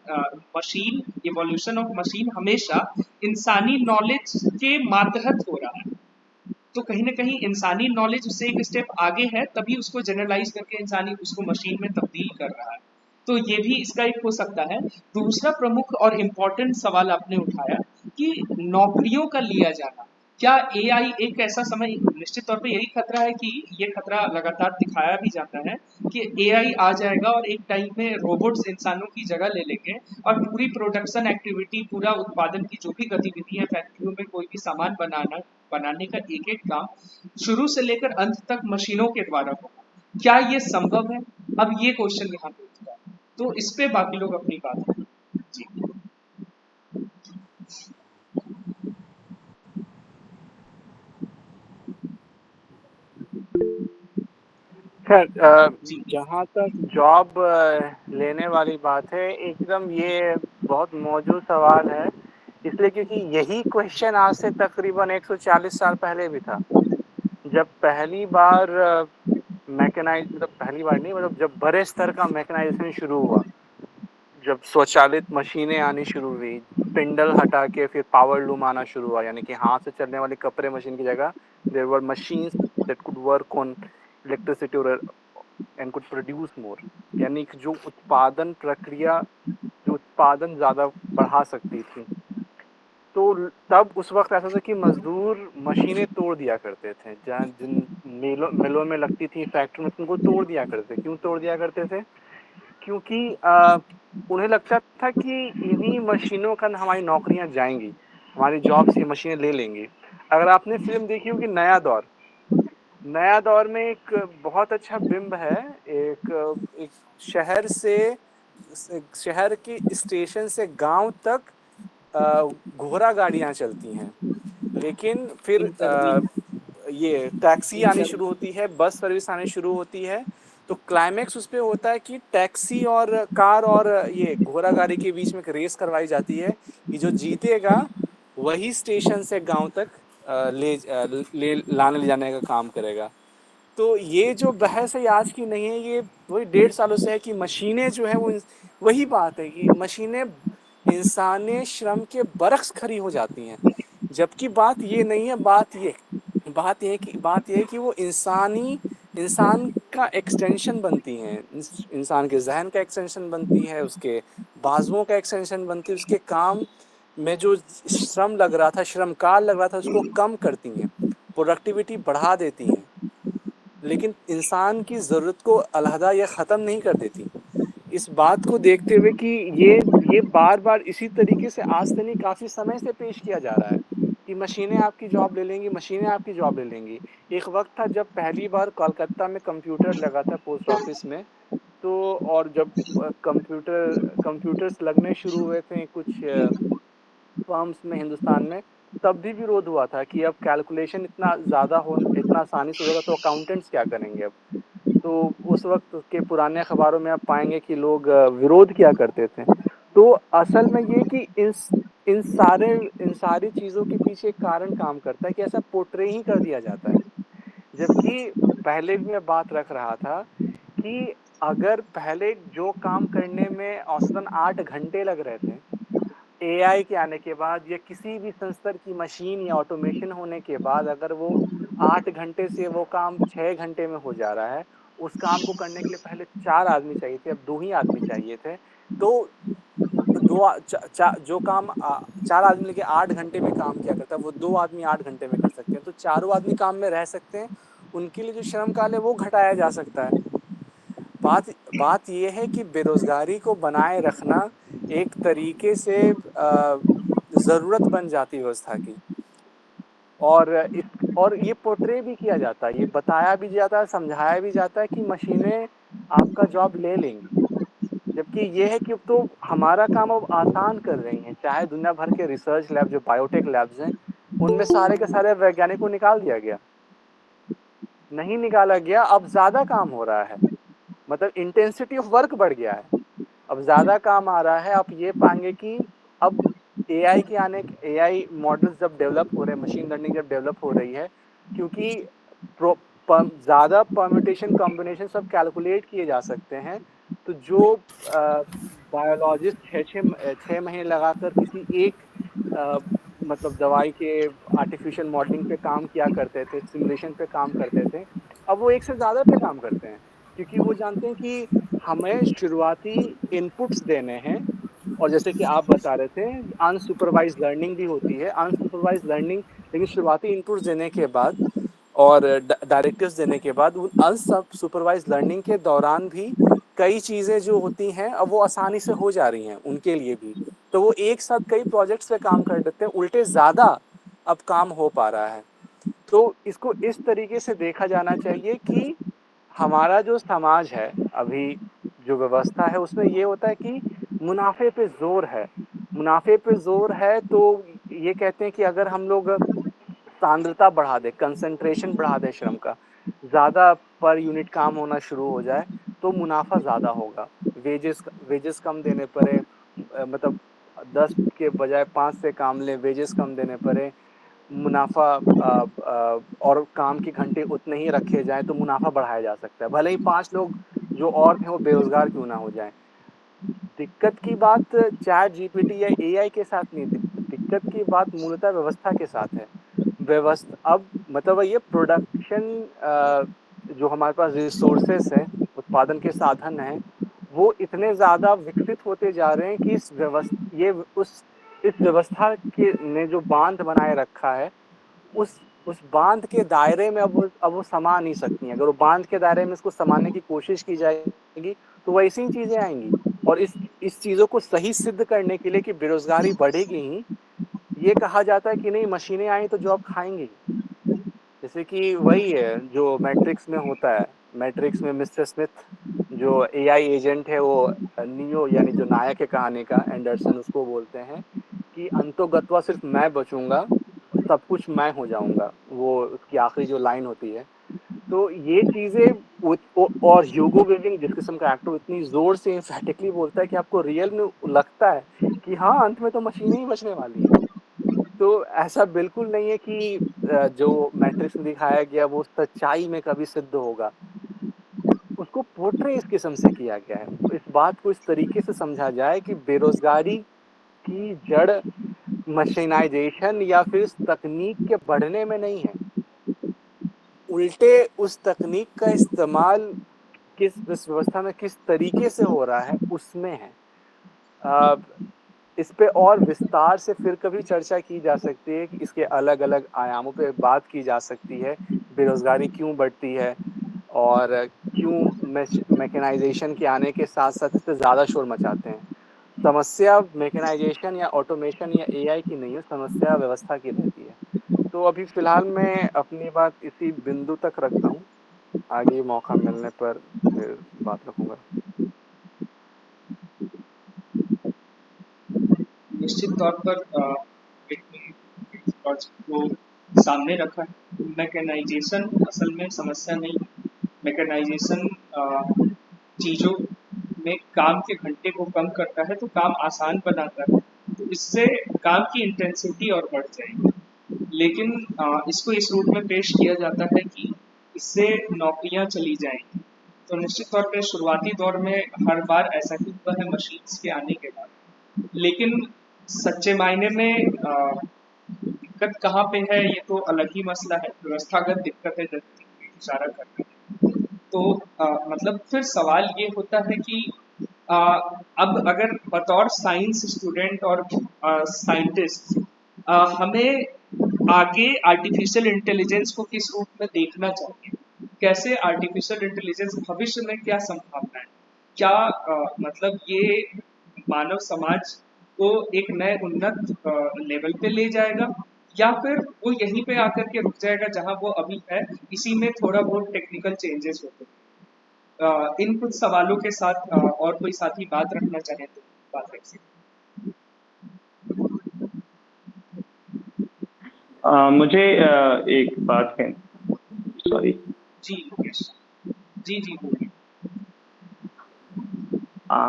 machine evolution of machine हमेशा इंसानी नॉलेज के मातहत हो रहा है। तो कहीं ना कहीं इंसानी नॉलेज उससे एक स्टेप आगे है, तभी उसको जनरलाइज करके इंसानी उसको मशीन में तब्दील कर रहा है। तो ये भी इसका एक हो सकता है। दूसरा प्रमुख और इम्पोर्टेंट सवाल आपने उठाया कि नौकरियों का लिया जाना, क्या एआई एक ऐसा समय, निश्चित तौर पे यही खतरा है कि ये खतरा लगातार दिखाया भी जाता है कि एआई आ जाएगा और एक टाइम में रोबोट्स इंसानों की जगह ले लेंगे और पूरी प्रोडक्शन एक्टिविटी, पूरा उत्पादन की जो भी गतिविधियां फैक्ट्रियों में कोई भी सामान बनाने का एक एक काम शुरू से लेकर अंत तक मशीनों के द्वारा होगा। क्या ये संभव है? अब ये क्वेश्चन यहाँ पे उठता है, तो इस पे बाकी लोग अपनी बात करें। जी खैर, जी जहाँ तक जॉब लेने वाली बात है, एकदम ये बहुत मौजूद सवाल है, इसलिए क्योंकि यही क्वेश्चन आज से तकरीबन 140 साल पहले भी था। जब पहली बार मतलब पहली बार नहीं, मतलब जब बड़े स्तर का मैकेनाइजेशन शुरू हुआ, जब स्वचालित मशीनें आनी शुरू हुई, स्पिंडल हटा के फिर पावर लूम आना शुरू हुआ, यानी कि हाथ से चलने वाली कपड़े मशीन की जगह there were machines that could work on electricity and could produce more, यानी कि जो उत्पादन प्रक्रिया, जो उत्पादन ज़्यादा बढ़ा सकती थी। तो तब उस वक्त ऐसा था कि मजदूर मशीनें तोड़ दिया करते थे, जहाँ जिन मिलों में लगती थी, फैक्ट्री में, उनको तोड़ दिया करते थे। क्यों तोड़ दिया करते थे? क्योंकि उन्हें लगता था कि इन्हीं मशीनों का हमारी नौकरियां जाएंगी, हमारी जॉब्स ये मशीनें ले लेंगी। अगर आपने फिल्म देखी होगी नया दौर, नया दौर में एक बहुत अच्छा बिंब है, एक शहर से, शहर के स्टेशन से गांव तक घोड़ा गाड़ियां चलती हैं, लेकिन फिर ये टैक्सी आनी शुरू होती है, बस सर्विस आनी शुरू होती है। तो क्लाइमेक्स उस पे होता है कि टैक्सी और कार और ये घोड़ा गाड़ी के बीच में एक रेस करवाई जाती है कि जो जीतेगा वही स्टेशन से गांव तक लाने ले जाने का काम करेगा। तो ये जो बहस है आज की नहीं है, ये वही 1.5 सालों से है कि मशीनें जो है वो वही बात है कि मशीनें इंसानी श्रम के बरक्स खड़ी हो जाती हैं, जबकि बात ये नहीं है। बात ये है कि वो इंसान का एक्सटेंशन बनती हैं, इंसान के जहन का एक्सटेंशन बनती है, उसके बाजुओं का एक्सटेंशन बनती है, उसके काम में जो श्रम लग रहा था, श्रम काल लग रहा था, उसको कम करती हैं, प्रोडक्टिविटी बढ़ा देती हैं, लेकिन इंसान की ज़रूरत को अलहदा या ख़त्म नहीं कर देती। इस बात को देखते हुए कि ये बार बार इसी तरीके से आज से नहीं, काफ़ी समय से पेश किया जा रहा है कि मशीनें आपकी जॉब ले लेंगी, मशीनें आपकी जॉब ले लेंगी। एक वक्त था जब पहली बार कोलकाता में कंप्यूटर लगा था पोस्ट ऑफिस में, तो और जब कंप्यूटर्स लगने शुरू हुए थे कुछ फर्म्स में हिंदुस्तान में, तब भी विरोध हुआ था कि अब कैलकुलेशन इतना आसानी से होगा तो अकाउंटेंट्स क्या करेंगे अब। तो उस वक्त के पुराने अखबारों में आप पाएंगे कि लोग विरोध किया करते थे। तो असल में ये कि इन सारी चीजों के पीछे एक कारण काम करता है कि ऐसा पोर्ट्रे ही कर दिया जाता है। जबकि पहले भी मैं बात रख रहा था कि अगर पहले जो काम करने में औसतन 8 घंटे लग रहे थे, एआई के आने के बाद या किसी भी संस्तर की मशीन या ऑटोमेशन होने के बाद अगर वो 8 घंटे से वो काम 6 घंटे में हो जा रहा है, उस काम को करने के लिए पहले 4 आदमी चाहिए थे, अब 2 ही आदमी चाहिए थे। तो जो काम 4 आदमी लेके 8 घंटे में काम किया करता है, वो 2 आदमी 8 घंटे में कर सकते हैं। तो चारों आदमी काम में रह सकते हैं, उनके लिए जो श्रम काल है वो घटाया जा सकता है। बात ये है कि बेरोजगारी को बनाए रखना एक तरीके से जरूरत बन जाती है व्यवस्था की। और ये पोर्ट्रे भी किया जाता है, ये बताया भी जाता है, समझाया भी जाता है कि मशीनें आपका जॉब ले लेंगी। जबकि ये है कि अब तो हमारा काम अब आसान कर रही हैं। चाहे दुनिया भर के रिसर्च लैब जो बायोटेक लैब्स हैं, उनमें सारे के सारे वैज्ञानिक को निकाल दिया गया, नहीं निकाला गया, अब ज्यादा काम हो रहा है। मतलब इंटेंसिटी ऑफ वर्क बढ़ गया है, अब ज्यादा काम आ रहा है। आप ये पाएंगे कि अब एआई मॉडल्स जब डेवलप हो रहे हैं, मशीन लर्निंग जब डेवलप हो रही है, क्योंकि ज्यादा परम्यूटेशन कॉम्बिनेशन सब कैलकुलेट किए जा सकते हैं। तो जो बायोलॉजिस्ट 6 महीने लगाकर किसी एक अ, मतलब दवाई के आर्टिफिशियल मॉडलिंग पे काम किया करते थे, सिमुलेशन पे काम करते थे, अब वो एक से ज्यादा पे काम करते हैं। क्योंकि वो जानते हैं कि हमें शुरुआती इनपुट्स देने हैं। और जैसे कि आप बता रहे थे, अनसुपरवाइज्ड लर्निंग भी होती है, अनसुपरवाइज्ड लर्निंग, लेकिन शुरुआती इनपुट्स देने के बाद और डायरेक्टिव्स देने के बाद उन अनसुपरवाइज्ड लर्निंग के दौरान भी कई चीजें जो होती हैं अब वो आसानी से हो जा रही हैं उनके लिए भी। तो वो एक साथ कई प्रोजेक्ट्स पे काम कर देते हैं, उल्टे ज्यादा अब काम हो पा रहा है। तो इसको इस तरीके से देखा जाना चाहिए कि हमारा जो समाज है अभी, जो व्यवस्था है, उसमें ये होता है कि मुनाफे पे जोर है। मुनाफे पे जोर है तो ये कहते हैं कि अगर हम लोग सांद्रता बढ़ा दे, कंसंट्रेशन बढ़ा दे श्रम का, ज्यादा पर यूनिट काम होना शुरू हो जाए, तो मुनाफा ज्यादा होगा। वेजेस कम देने पड़े, मतलब 10 के बजाय 5 से काम लें, वेजेस कम देने पड़े, मुनाफा और काम के घंटे उतने ही रखे जाएं, तो मुनाफा बढ़ाया जा सकता है, भले ही 5 लोग जो और थे वो बेरोजगार क्यों ना हो जाएं। दिक्कत की बात चैट जीपीटी या एआई के साथ नहीं, दिक्कत की बात मूलतः व्यवस्था के साथ है। व्यवस्था अब मतलब ये प्रोडक्शन, जो हमारे पास रिसोर्सेस है, उत्पादन के साधन हैं, वो इतने ज्यादा विकसित होते जा रहे हैं कि इस व्यवस्था के ने जो बांध बनाए रखा है, उस बांध के दायरे में अब वो समा नहीं सकती हैं। अगर वो बांध के दायरे में इसको समाने की कोशिश की जाएगी तो वैसी ही चीजें आएंगी। और इस चीजों को सही सिद्ध करने के लिए कि बेरोजगारी बढ़ेगी ही, ये कहा जाता है कि नहीं, मशीनें आई तो जॉब खाएंगी। जैसे कि वही है जो मैट्रिक्स में होता है। मैट्रिक्स में मिस्टर स्मिथ जो एआई एजेंट है, वो नियो यानी जो नायक है कहानी का, एंडरसन, उसको बोलते हैं कि अंतोगत्वा सिर्फ मैं बचूंगा, सब कुछ मैं हो जाऊंगा, वो उसकी आखिरी जो लाइन होती है। तो ये चीजें और ह्यूगो वीविंग जिस किस्म का एक्टर इतनी जोर से एम्फेटिकली बोलता है कि आपको रियल में लगता है कि हाँ, अंत में तो मशीनें ही बचने वाली हैं। तो ऐसा बिल्कुल नहीं है कि जो मैट्रिक्स में दिखाया गया वो सच्चाई में कभी सिद्ध होगा। उसको पोर्ट्रे इस किस्म से किया गया है। इस बात को इस तरीके से समझा जाए कि बेरोजगारी की जड़ मशीनाइजेशन या फिर इस तकनीक के बढ़ने में नहीं है, उल्टे उस तकनीक का इस्तेमाल इस व्यवस्था में किस तरीके से हो रहा है उसमें है। अ, इस पे और विस्तार से फिर कभी चर्चा की जा सकती है कि इसके अलग अलग आयामों पे बात की जा सकती है। बेरोजगारी क्यों बढ़ती है और क्यों मैकेनाइजेशन के आने के साथ साथ इस पे ज्यादा शोर मचाते हैं। समस्या मैकेनाइजेशन या ऑटोमेशन या एआई की नहीं है, समस्या व्यवस्था की रहती है। तो अभी फिलहाल मैं अपनी बात इसी बिंदु तक रखता हूँ, आगे मौका मिलने पर फिर बात रखूंगा। निश्चित तौर पर एक लॉजिक को सामने रखा है। मैकेनाइजेशन असल में समस्या नहीं है। मैकेनाइजेशन चीज़ों में काम के घंटे को कम करता है तो काम आसान बनाता है, तो इससे काम की इंटेंसिटी और बढ़ जाएगी। लेकिन इसको इस रूप में पेश किया जाता है कि इससे नौकरियां चली जाएंगी। तो निश्चित तौर पे शुरुआती दौर में हर बार ऐसा ही हुआ है मशीन्स के आने के बाद। लेकिन सच्चे मायने में दिक्कत कहाँ पे है ये तो अलग ही मसला है, व्यवस्थागत दिक्कत है जैसे कि इशारा कर रहे हैं। तो मतलब फिर सवाल ये होता है कि अ, अब अगर बतौर साइंस स्टूडेंट और साइंटिस्ट हमें आगे आर्टिफिशियल इंटेलिजेंस को किस रूप में देखना चाहिए, कैसे आर्टिफिशियल इंटेलिजेंस भविष्य में क्या संभावना है, क्या मतलब ये मानव समाज को एक नए उन्नत लेवल पे ले जाएगा या फिर वो यहीं पे आकर के रुक जाएगा जहां वो अभी है, इसी में थोड़ा बहुत टेक्निकल चेंजेस होते हैं। इन कुछ सवालों के साथ और कोई साथी बात रखना चाहे तो बात रख सकते मुझे एक बात कह सॉरी हैं। जी मुकेश, जी जी बोलिए।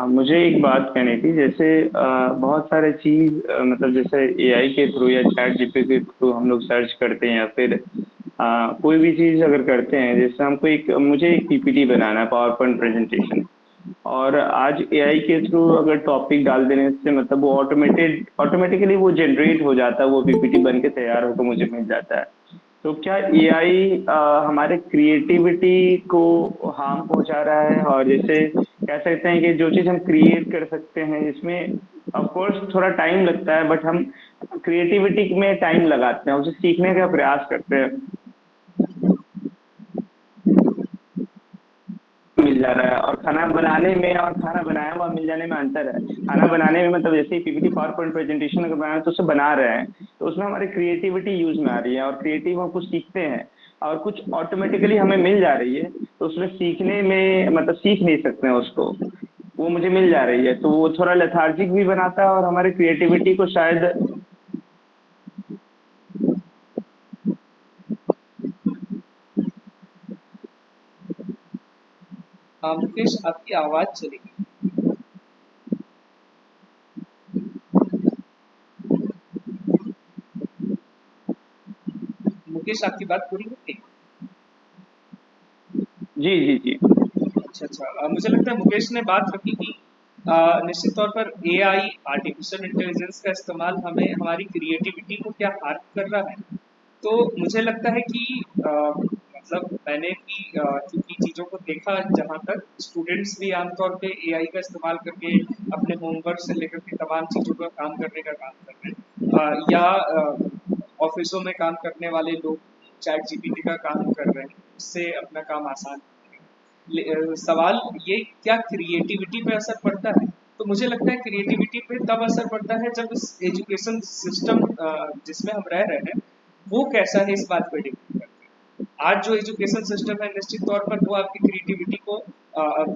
मुझे एक बात कहनी थी, जैसे बहुत सारे चीज मतलब जैसे एआई के थ्रू या चैट जीपीटी के थ्रू हम लोग सर्च करते हैं या फिर कोई भी चीज अगर करते हैं, जैसे हमको मुझे एक पीपीटी बनाना है, पावर पॉइंट प्रेजेंटेशन, और आज एआई के थ्रू अगर टॉपिक डाल देने से मतलब वो ऑटोमेटिकली वो जनरेट हो जाता है, वो पीपीटी बन के तैयार होकर मुझे मिल जाता है। तो क्या एआई हमारे क्रिएटिविटी को हार्म पहुंचा रहा है? और जैसे कह सकते हैं कि जो चीज हम क्रिएट कर सकते हैं इसमें ऑफ कोर्स थोड़ा टाइम लगता है, बट हम क्रिएटिविटी में टाइम लगाते हैं, उसे सीखने का प्रयास करते हैं, मिल जा रहा है। और खाना बनाने में और खाना बनाया हुआ मिल जाने में अंतर है। खाना बनाने में मतलब जैसे पीपीटी पावर पॉइंट प्रेजेंटेशन अगर बनाना है तो उसे बना रहे हैं, तो उसमें हमारी क्रिएटिविटी यूज में आ रही है और क्रिएटिव हम कुछ सीखते हैं और कुछ ऑटोमेटिकली हमें मिल जा रही है, तो उसमें सीखने में मतलब सीख नहीं सकते हैं उसको, वो मुझे मिल जा रही है, तो वो थोड़ा लेथार्जिक भी बनाता है और हमारी क्रिएटिविटी को शायद। मुकेश आपकी आवाज चली गई। मुकेश आपकी बात पूरी हो गई? जी जी जी। अच्छा, मुझे लगता है मुकेश ने बात रखी कि निश्चित तौर पर एआई आर्टिफिशियल इंटेलिजेंस का इस्तेमाल हमें हमारी क्रिएटिविटी को क्या हार्म कर रहा है। तो मुझे लगता है कि मतलब मैंने भी क्योंकि चीज़ों को देखा, जहाँ तक स्टूडेंट्स भी आमतौर पे एआई का इस्तेमाल करके अपने होमवर्क से लेकर के तमाम चीज़ों का काम करने का काम कर रहे हैं, या ऑफिसों में काम करने वाले लोग चैट जीपीटी का काम कर रहे हैं, उससे अपना काम आसान। सवाल ये क्या क्रिएटिविटी पे असर पड़ता है? तो मुझे लगता है क्रिएटिविटी पे तब असर पड़ता है जब इस एजुकेशन सिस्टम जिसमें हम रह रहे हैं वो कैसा है, इस बात पर डिपेंड करता है। आज जो एजुकेशन सिस्टम है निश्चित तौर पर वो आपकी क्रिएटिविटी को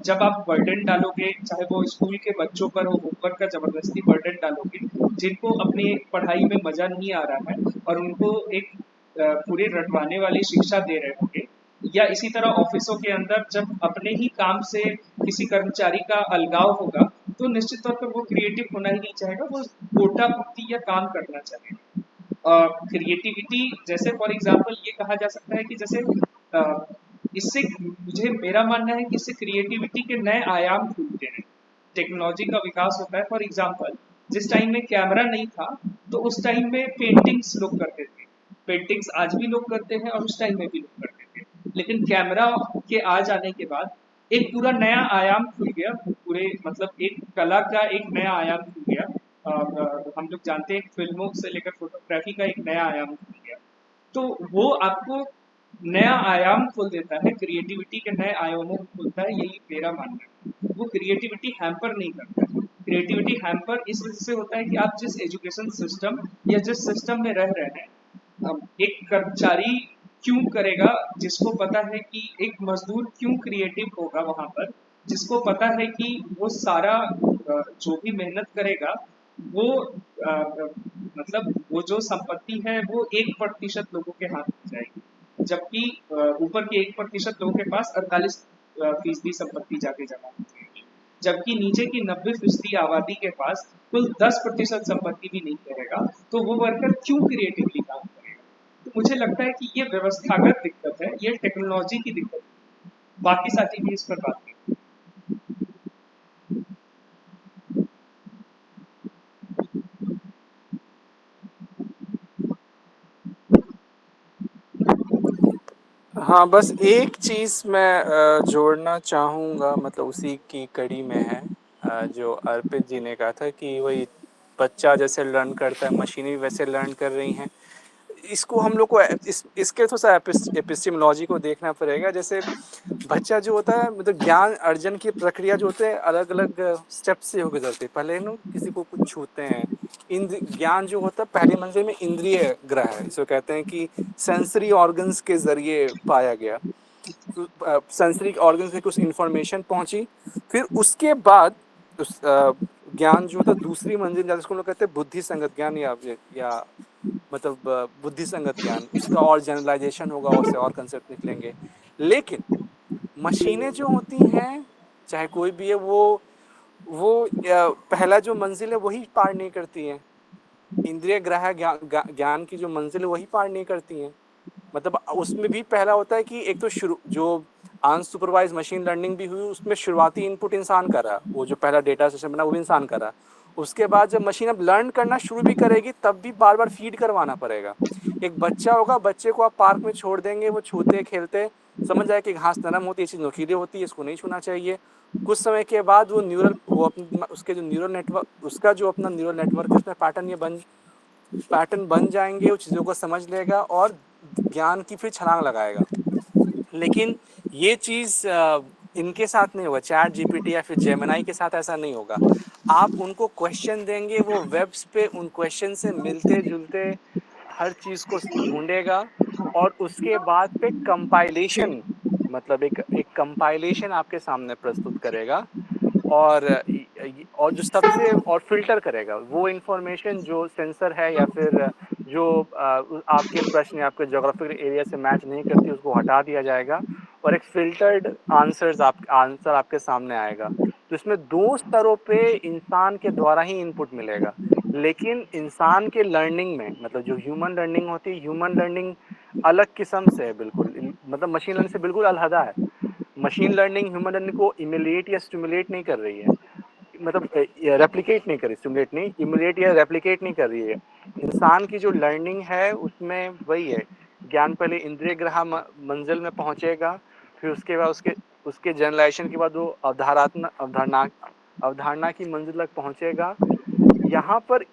जब आप बर्डन डालोगे, चाहे वो स्कूल के बच्चों पर हो, होमवर्क का जबरदस्ती बर्डन डालोगे, जिनको अपनी पढ़ाई में मजा नहीं आ रहा है और उनको एक पूरे रटवाने वाली शिक्षा दे रहे होंगे, या इसी तरह ऑफिसों के अंदर जब अपने ही काम से किसी कर्मचारी का अलगाव होगा, तो निश्चित तौर पर वो क्रिएटिव होना ही नहीं चाहेगा, वो कोटा पूर्ति या काम करना चाहेगा। क्रिएटिविटी जैसे फॉर एग्जांपल ये कहा जा सकता है कि जैसे इससे मुझे मेरा मानना है कि इससे क्रिएटिविटी के नए आयाम खुलते हैं, टेक्नोलॉजी का विकास होता है। फॉर एग्जांपल जिस टाइम में कैमरा नहीं था तो उस टाइम में पेंटिंग्स लोग करते थे, पेंटिंग्स आज भी लोग करते हैं और उस टाइम में भी लोग करते थे, लेकिन कैमरा के आ जाने के बाद एक पूरा नया आयाम खुल गया, पूरे मतलब एक कला का एक नया आयाम खुल गया। हम लोग जानते हैं फिल्मों से लेकर फोटोग्राफी का एक नया आयाम खुल गया, तो वो आपको नया आयाम खोल देता है, क्रिएटिविटी के नए आयामों को खोलता है, यही मेरा मानना है। वो क्रिएटिविटी हैम्पर नहीं करता है। क्रिएटिविटी हैम्पर इस वजह से होता है कि आप जिस एजुकेशन सिस्टम या जिस सिस्टम में रह रहे हैं, एक कर्मचारी क्यों करेगा जिसको पता है कि एक मजदूर क्यों क्रिएटिव होगा वहां पर, जिसको पता है कि वो सारा जो भी मेहनत करेगा वो मतलब वो जो संपत्ति है वो 1% लोगों के हाथ में जाएगी, जबकि ऊपर के 1% लोगों के पास 48% संपत्ति जाके जमा हो जाएगी, जबकि नीचे की 90% आबादी के पास कुल 10% संपत्ति भी नहीं करेगा, तो वो वर्कर क्यों क्रिएटिवली काम करेगा? तो मुझे लगता है कि ये व्यवस्थागत दिक्कत है, ये टेक्नोलॉजी की दिक्कत है। बाकी साथी भी इस पर बात करें। हाँ, बस एक चीज़ मैं जोड़ना चाहूँगा, मतलब उसी की कड़ी में है जो अर्पित जी ने कहा था कि वही बच्चा जैसे लर्न करता है, मशीनें भी वैसे लर्न कर रही हैं। इसको हम लोग को इसके थोड़ा सा एपिस्टेमोलॉजी को देखना पड़ेगा। जैसे बच्चा जो होता है, मतलब ज्ञान अर्जन की प्रक्रिया जो होते हैं अलग अलग स्टेप से हो गुजरते हैं। पहले ना किसी को कुछ छूते हैं, इंद्र ज्ञान जो होता है पहली मंजिल में इंद्रिय ग्रह है, इसको कहते हैं कि सेंसरी ऑर्गन्स के जरिए पाया गया। सेंसरी ऑर्गन से कुछ इंफॉर्मेशन पहुंची, फिर उसके बाद उस ज्ञान जो होता है दूसरी मंजिल जाते उसको लोग कहते हैं बुद्धि संगत ज्ञान, या मतलब बुद्धि संगत ज्ञान, उसका और जनरलाइजेशन होगा, उससे और कंसेप्ट निकलेंगे। लेकिन मशीनें जो होती हैं, चाहे कोई भी है, वो पहला जो मंजिल है वही पार नहीं करती हैं। इंद्रिय ग्राह्य ज्ञान की जो मंजिल है वही पार नहीं करती हैं। मतलब उसमें भी पहला होता है कि एक तो शुरू जो अनसुपरवाइज मशीन लर्निंग भी हुई, उसमें शुरुआती इनपुट इंसान कर रहा, वो जो पहला डेटा सिस्टम बना वो भी इंसान कर रहा। उसके बाद जब मशीन अब लर्न करना शुरू भी करेगी तब भी बार बार फीड करवाना पड़ेगा। एक बच्चा होगा, बच्चे को आप पार्क में छोड़ देंगे, वो छूते खेलते समझ जाए कि घास नरम होती है, ये चीज़ नुकीली होती है, इसको नहीं छूना चाहिए। कुछ समय के बाद वो अपने उसके जो न्यूरल नेटवर्क, उसका जो अपना न्यूरल नेटवर्क है उसमें पैटर्न बन जाएंगे, वो चीज़ों को समझ लेगा और ज्ञान की फिर छलांग लगाएगा। लेकिन ये चीज़ इनके साथ नहीं होगा, चैट जीपीटी या फिर जेमिनाई के साथ ऐसा नहीं होगा। आप उनको क्वेश्चन देंगे, वो वेब्स पे उन क्वेश्चन से मिलते जुलते हर चीज़ को ढूंढेगा और उसके बाद पे कंपाइलेशन, मतलब एक कंपाइलेशन आपके सामने प्रस्तुत करेगा। और जो सबसे और फिल्टर करेगा वो इंफॉर्मेशन जो सेंसर है या फिर जो आपके प्रश्न या आपके जोग्राफिकल एरिया से मैच नहीं करती, उसको हटा दिया जाएगा और एक फिल्टर्ड आंसर आपके सामने आएगा। तो इसमें दो स्तरों पे इंसान के द्वारा ही इनपुट मिलेगा। लेकिन इंसान के लर्निंग में, मतलब जो ह्यूमन लर्निंग होती है, ह्यूमन लर्निंग अलग किस्म से है बिल्कुल, मतलब मशीन लर्निंग से बिल्कुल अलहदा है। मशीन लर्निंग ह्यूमन लर्निंग को इमुलेट या स्टिमुलेट नहीं कर रही है, मतलब रेप्लिकेट नहीं कर रही, स्टिमुलेट नहीं, इमुलेट या रेप्लिकेट नहीं कर रही है। इंसान की जो लर्निंग है उसमें वही है, ज्ञान पहले इंद्रिय ग्रह मंजिल में पहुंचेगा, फिर उसके बाद उसके जनरलाइजेशन के बाद वो अवधारणा की मंजिल तक पहुंचेगा। यहाँ पर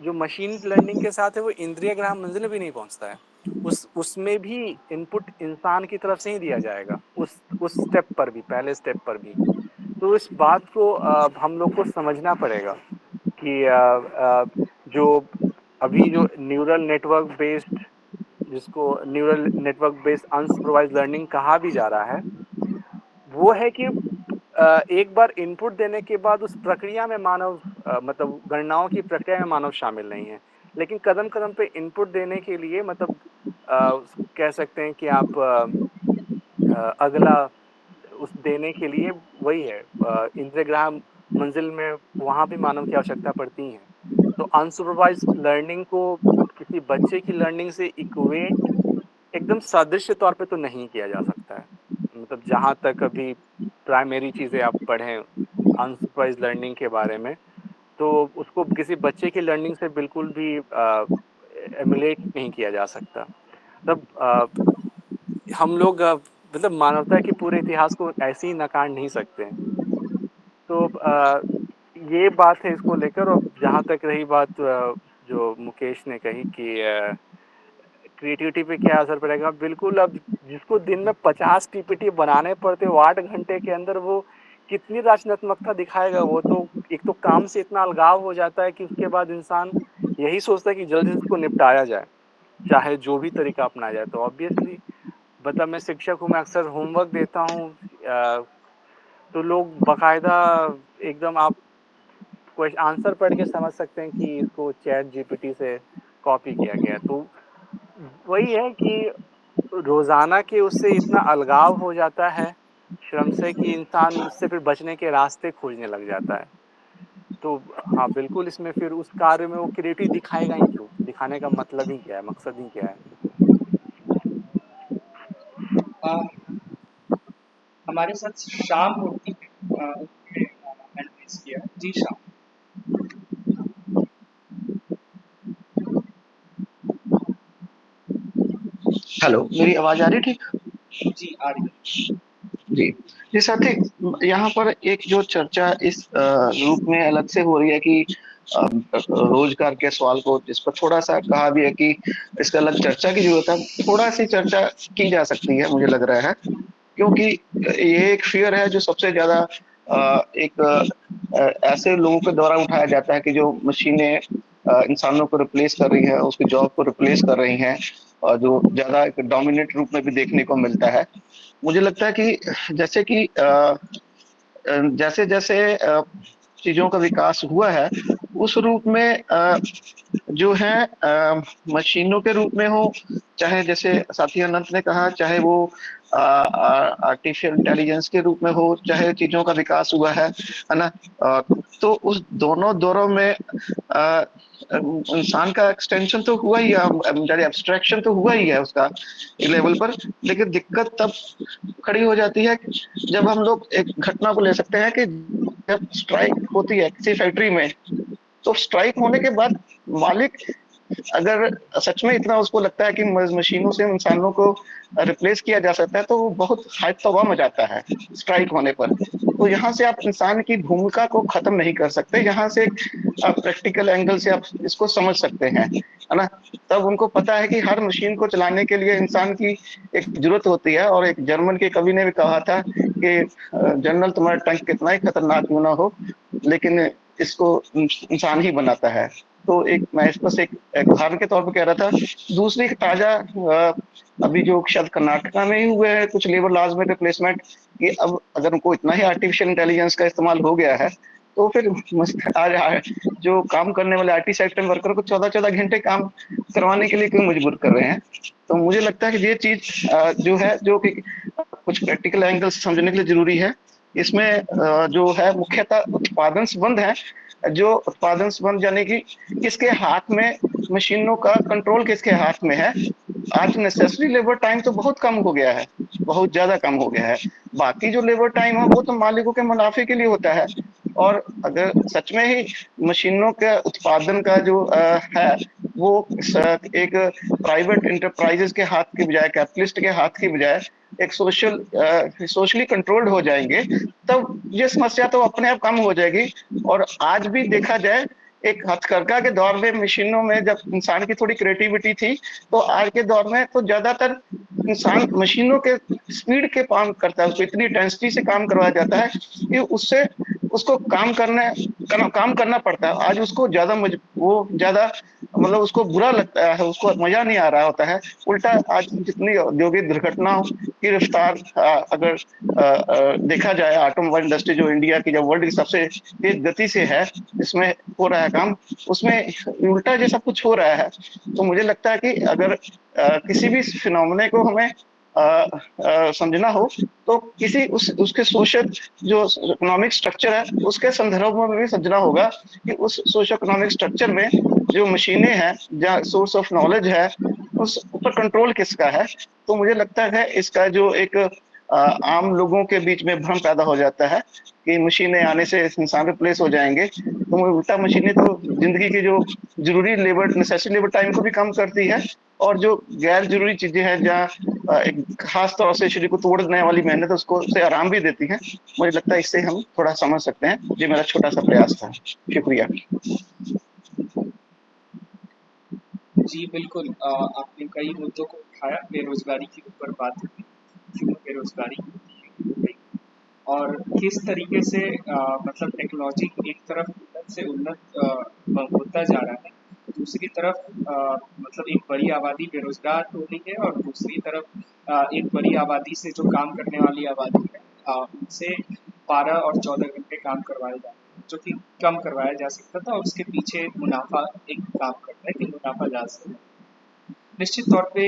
जो मशीन लर्निंग के साथ है वो इंद्रिय ग्रह मंजिल में भी नहीं पहुंचता है, उसमें भी इनपुट इंसान की तरफ से ही दिया जाएगा, उस स्टेप पर भी, पहले स्टेप पर भी। तो इस बात को हम लोग को समझना पड़ेगा कि जो अभी जो neural network based unsupervised learning कहा भी जा रहा है, वो है कि एक बार इनपुट देने के बाद उस प्रक्रिया में मतलब गणनाओं की प्रक्रिया में मानव शामिल नहीं है। लेकिन कदम कदम पे इनपुट देने के लिए, मतलब कह सकते हैं कि आप अगला उस देने के लिए वही है, इंद्रिय ग्राह मंजिल में वहाँ भी मानव की आवश्यकता पड़ती है। तो अनसुपरवाइज्ड लर्निंग को किसी बच्चे की लर्निंग से इक्वेट एकदम सादृश्य तौर पे तो नहीं किया जा सकता है। मतलब जहाँ तक अभी प्राइमरी चीज़ें आप पढ़ें अनसुपरवाइज्ड लर्निंग के बारे में, तो उसको किसी बच्चे की लर्निंग से बिल्कुल भी एमुलेट नहीं किया जा सकता। तब हम लोग मतलब मानवता के पूरे इतिहास को ऐसे ही नकार नहीं सकते। तो ये बात है इसको लेकर। और जहाँ तक रही बात जो मुकेश ने कही कि क्रिएटिविटी पे क्या असर पड़ेगा, बिल्कुल। अब जिसको दिन में 50 पीपीटी बनाने पड़ते हो 8 घंटे के अंदर, वो कितनी रचनात्मकता दिखाएगा? वो तो एक तो काम से इतना अलगाव हो जाता है कि उसके बाद इंसान यही सोचता है कि जल्दी से इसको निपटाया जाए, चाहे जो भी तरीका अपनाया जाए। तो ऑब्वियसली मतलब मैं शिक्षक हूँ, मैं अक्सर होमवर्क देता हूँ, तो लोग बाकायदा एकदम आप आंसर पढ़ के समझ सकते हैं कि इसको चैट जीपीटी से कॉपी किया गया है। तो वही है कि रोजाना के उससे इतना अलगाव हो जाता है श्रम से कि इंसान उससे फिर बचने के रास्ते खोजने लग जाता है। तो हाँ बिल्कुल, इसमें फिर उस कार्य में वो क्रिएटिव दिखाएगा ही क्यों? दिखाने का मतलब ही क्या है, मकसद ही क्या है? आ, हमारे साथ शाम मूर्ति उन्होंने हैंड रेज किया है। जी शाम। हेलो, मेरी आवाज आ रही ठीक? जी आ रही है। जी जी साथी, यहाँ पर एक जो चर्चा इस रूप में अलग से हो रही है कि रोजगार के सवाल को, जिस पर थोड़ा सा कहा भी है कि इसका अलग चर्चा की जरूरत है। थोड़ा सी चर्चा की जा सकती है, मुझे लग रहा है, क्योंकि ये एक फियर है जो सबसे ज्यादा एक ऐसे लोगों के द्वारा उठाया जाता है कि जो मशीनें इंसानों को रिप्लेस कर रही है, उसकी जॉब को रिप्लेस कर रही हैं, और जो ज्यादा एक डोमिनेट रूप में भी देखने को मिलता है। मुझे लगता है कि जैसे कि जैसे जैसे चीजों का विकास हुआ है, उस रूप में जो है मशीनों के रूप में हो, चाहे जैसे साथी अनंत ने कहा, चाहे वो आर्टिफिशियल इंटेलिजेंस के रूप में हो, चाहे चीजों का विकास हुआ है ना। तो उस दोनों दौरों में इंसान का एक्सटेंशन तो हुआ ही है, एब्स्ट्रैक्शन तो हुआ ही है उसका लेवल पर। लेकिन दिक्कत तब खड़ी हो जाती है जब हम लोग एक घटना को ले सकते हैं कि जब स्ट्राइक होती है किसी फैक्ट्री में, तो स्ट्राइक होने के बाद मालिक अगर सच में इतना उसको लगता है कि मशीनों से इंसानों को रिप्लेस किया जा सकता है, तो वो बहुत तौबा मचाता है स्ट्राइक होने पर। तो यहाँ से आप इंसान की भूमिका को खत्म नहीं कर सकते, यहाँ से प्रैक्टिकल एंगल से आप इसको समझ सकते हैं, है ना। तब उनको पता है कि हर मशीन को चलाने के लिए इंसान की एक जरूरत होती है। और एक जर्मन के कवि ने भी कहा था कि जनरल, तुम्हारा टंक कितना ही खतरनाक क्यों ना हो, लेकिन इसको इंसान ही बनाता है। तो एक मैं इस बस एक उदाहरण के तौर पर कह रहा था। दूसरी एक ताजा अभी जो शायद कर्नाटका में ही हुए हैं कुछ लेबर लॉज में रिप्लेसमेंट, कि अब अगर उनको इतना ही आर्टिफिशियल इंटेलिजेंस का इस्तेमाल हो गया है, तो फिर आज जो काम करने वाले आईटी सेक्टर वर्कर को 14-14 घंटे काम करवाने के लिए क्यों मजबूर कर रहे हैं। तो मुझे लगता है कि ये चीज जो है, जो कि कुछ प्रैक्टिकल एंगल से समझने के लिए जरूरी है। इसमें जो है मुख्यतः उत्पादन संबंध है। जो उत्पादन संबंध यानी कि किसके हाथ में, मशीनों का कंट्रोल किसके हाथ में है। आज नेसेसरी लेबर टाइम तो बहुत कम हो गया है, बहुत ज्यादा कम हो गया है। बाकी जो लेबर टाइम है वो तो मालिकों के मुनाफे के लिए होता है। और अगर सच में ही मशीनों के उत्पादन का जो है वो एक प्राइवेट इंटरप्राइजेस के हाथ के बजाय, कैपिटलिस्ट के हाथ की बजाय एक सोशली कंट्रोल्ड हो जाएंगे, तब ये समस्या तो अपने आप कम हो जाएगी। और आज भी देखा जाए, एक हथकरघा के दौर में मशीनों में जब इंसान की थोड़ी क्रिएटिविटी थी, तो आज के दौर में तो ज्यादातर इंसान मशीनों के स्पीड के काम करता है, उसको इतनी इंटेंसिटी से काम करवाया जाता है कि उससे उसको काम करना पड़ता है। आज उसको वो ज्यादा मतलब उसको बुरा लगता है, उसको मजा नहीं आ रहा होता है। उल्टा आज जितनी औद्योगिक दुर्घटनाओं की रफ्तार अगर देखा जाए, ऑटोमोबाइल इंडस्ट्री जो इंडिया की, जो वर्ल्ड की सबसे तेज गति से है, इसमें हो रहा है काम, उसमें उल्टा जैसा कुछ हो रहा है। तो मुझे लगता है कि अगर किसी भी फिनोमेना को हमें समझना हो, तो किसी उसके सोशल जो इकोनॉमिक स्ट्रक्चर है उसके संदर्भ में भी समझना होगा कि उस सोशल इकोनॉमिक स्ट्रक्चर में जो मशीनें हैं, जहाँ सोर्स ऑफ नॉलेज है, उस ऊपर कंट्रोल किसका है। तो मुझे लगता है इसका जो एक आम लोगों के बीच में भ्रम पैदा हो जाता है कि मशीनें आने से इंसान रिप्लेस हो जाएंगे, तो उल्टा मशीनें तो जिंदगी की जो जरूरी लेबर, नेसेसरी लेबर टाइम को भी कम करती है, और जो गैर जरूरी चीजें हैं, जहाँ एक खास तौर से शरीर को तोड़ने वाली मेहनत, उसको से आराम भी देती हैं। मुझे लगता है इससे हम थोड़ा समझ सकते हैं। ये मेरा छोटा सा प्रयास था। शुक्रिया। जी बिल्कुल, आपने कई मुद्दों को उठाया। बेरोजगारी के ऊपर बात हुई, क्यों बेरोजगारी होती है, और किस तरीके से मतलब टेक्नोलॉजी एक तरफ उन्नत से उन्नत होता जा रहा है, दूसरी तरफ मतलब एक बड़ी आबादी बेरोजगार हो रही है, और दूसरी तरफ एक बड़ी आबादी से जो काम करने वाली आबादी है, उनसे 12 और 14 घंटे काम करवाए जाते हैं, जो कि कम करवाया जा सकता था, और उसके पीछे मुनाफा एक काम करता है कि मुनाफा ज़्यादा से निश्चित तौर पे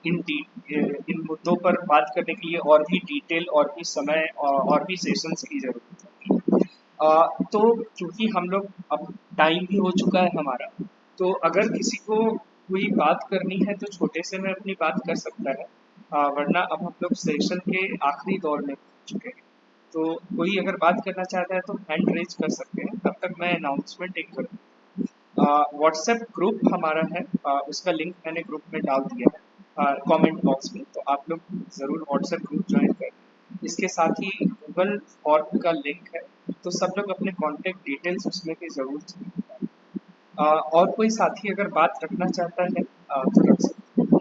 इन मुद्दों पर बात करने के लिए और भी डिटेल और भी समय और भी सेशंस की जरूरत है। तो क्योंकि हम लोग अब टाइम भी हो चुका है हमारा, तो अगर किसी को कोई बात करनी है तो छोटे से में अपनी बात कर सकता है, वरना अब हम लोग सेशन के आखिरी दौर में पहुंच चुके हैं। तो कोई अगर बात करना चाहता है तो हैंड रेज कर सकते हैं, तब तक मैं अनाउंसमेंट एक कर दूं। व्हाट्सएप ग्रुप हमारा है, उसका लिंक मैंने ग्रुप में डाल दिया है कमेंट बॉक्स में, तो आप लोग ज़रूर व्हाट्सएप ग्रुप ज्वाइन करें। इसके साथ ही गूगल फॉर्म का लिंक है, तो सब लोग अपने कॉन्टेक्ट डिटेल्स उसमें भी ज़रूर दें। और कोई साथी अगर बात रखना चाहता है तो रख सकते हैं।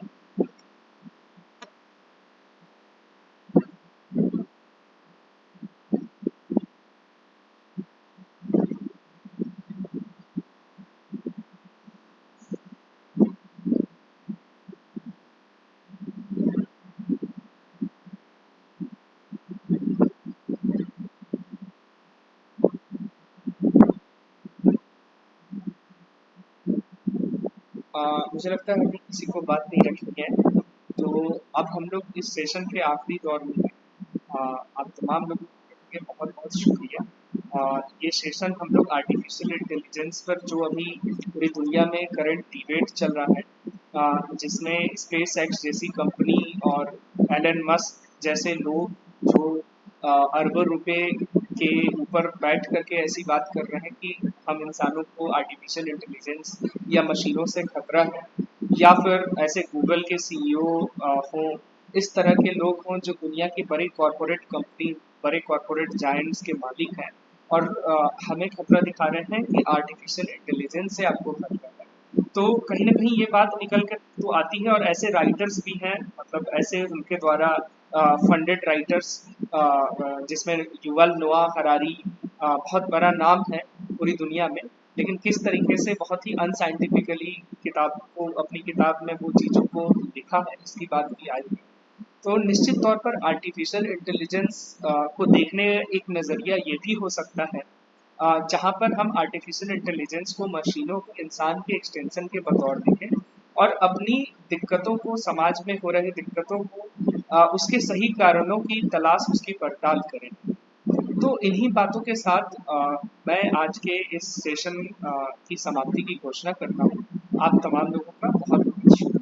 मुझे लगता है अभी किसी को बात नहीं रखनी है, तो अब हम लोग इस सेशन के आखिरी दौर में हैं। आप तमाम लोगों के बहुत बहुत शुक्रिया। ये सेशन हम लोग आर्टिफिशियल इंटेलिजेंस पर जो अभी पूरी दुनिया में करंट डिबेट चल रहा है, जिसमें स्पेस एक्स जैसी कंपनी और एलन मस्क जैसे लोग जो अरबों रुपए के ऊपर बैठ करके ऐसी बात कर रहे हैं कि हम इंसानों को आर्टिफिशियल इंटेलिजेंस या मशीनों से खतरा है, या फिर ऐसे गूगल के सीईओ हों, इस तरह के लोग हों जो दुनिया की बड़ी कॉरपोरेट कंपनी, बड़े कॉरपोरेट जायंट्स के मालिक हैं, और हमें खतरा दिखा रहे हैं कि आर्टिफिशियल इंटेलिजेंस से आपको खतरा है। तो कहीं ना कहीं ये बात निकल कर तो आती है, और ऐसे राइटर्स भी हैं, मतलब ऐसे उनके द्वारा फंडेड राइटर्स, जिसमें युval नोआ हरारी बहुत बड़ा नाम है पूरी दुनिया में, लेकिन किस तरीके से बहुत ही अनसाइंटिफिकली किताब को, अपनी किताब में वो चीज़ों को लिखा है, इसकी बात भी आई है। तो निश्चित तौर पर आर्टिफिशियल इंटेलिजेंस को देखने एक नज़रिया ये भी हो सकता है, जहाँ पर हम आर्टिफिशियल इंटेलिजेंस को, मशीनों को इंसान के एक्सटेंशन के बतौर देखें, और अपनी दिक्कतों को, समाज में हो रही दिक्कतों को, उसके सही कारणों की तलाश, उसकी पड़ताल करें। तो इन्हीं बातों के साथ मैं आज के इस सेशन की समाप्ति की घोषणा करता हूँ। आप तमाम लोगों का बहुत बहुत शुक्रिया।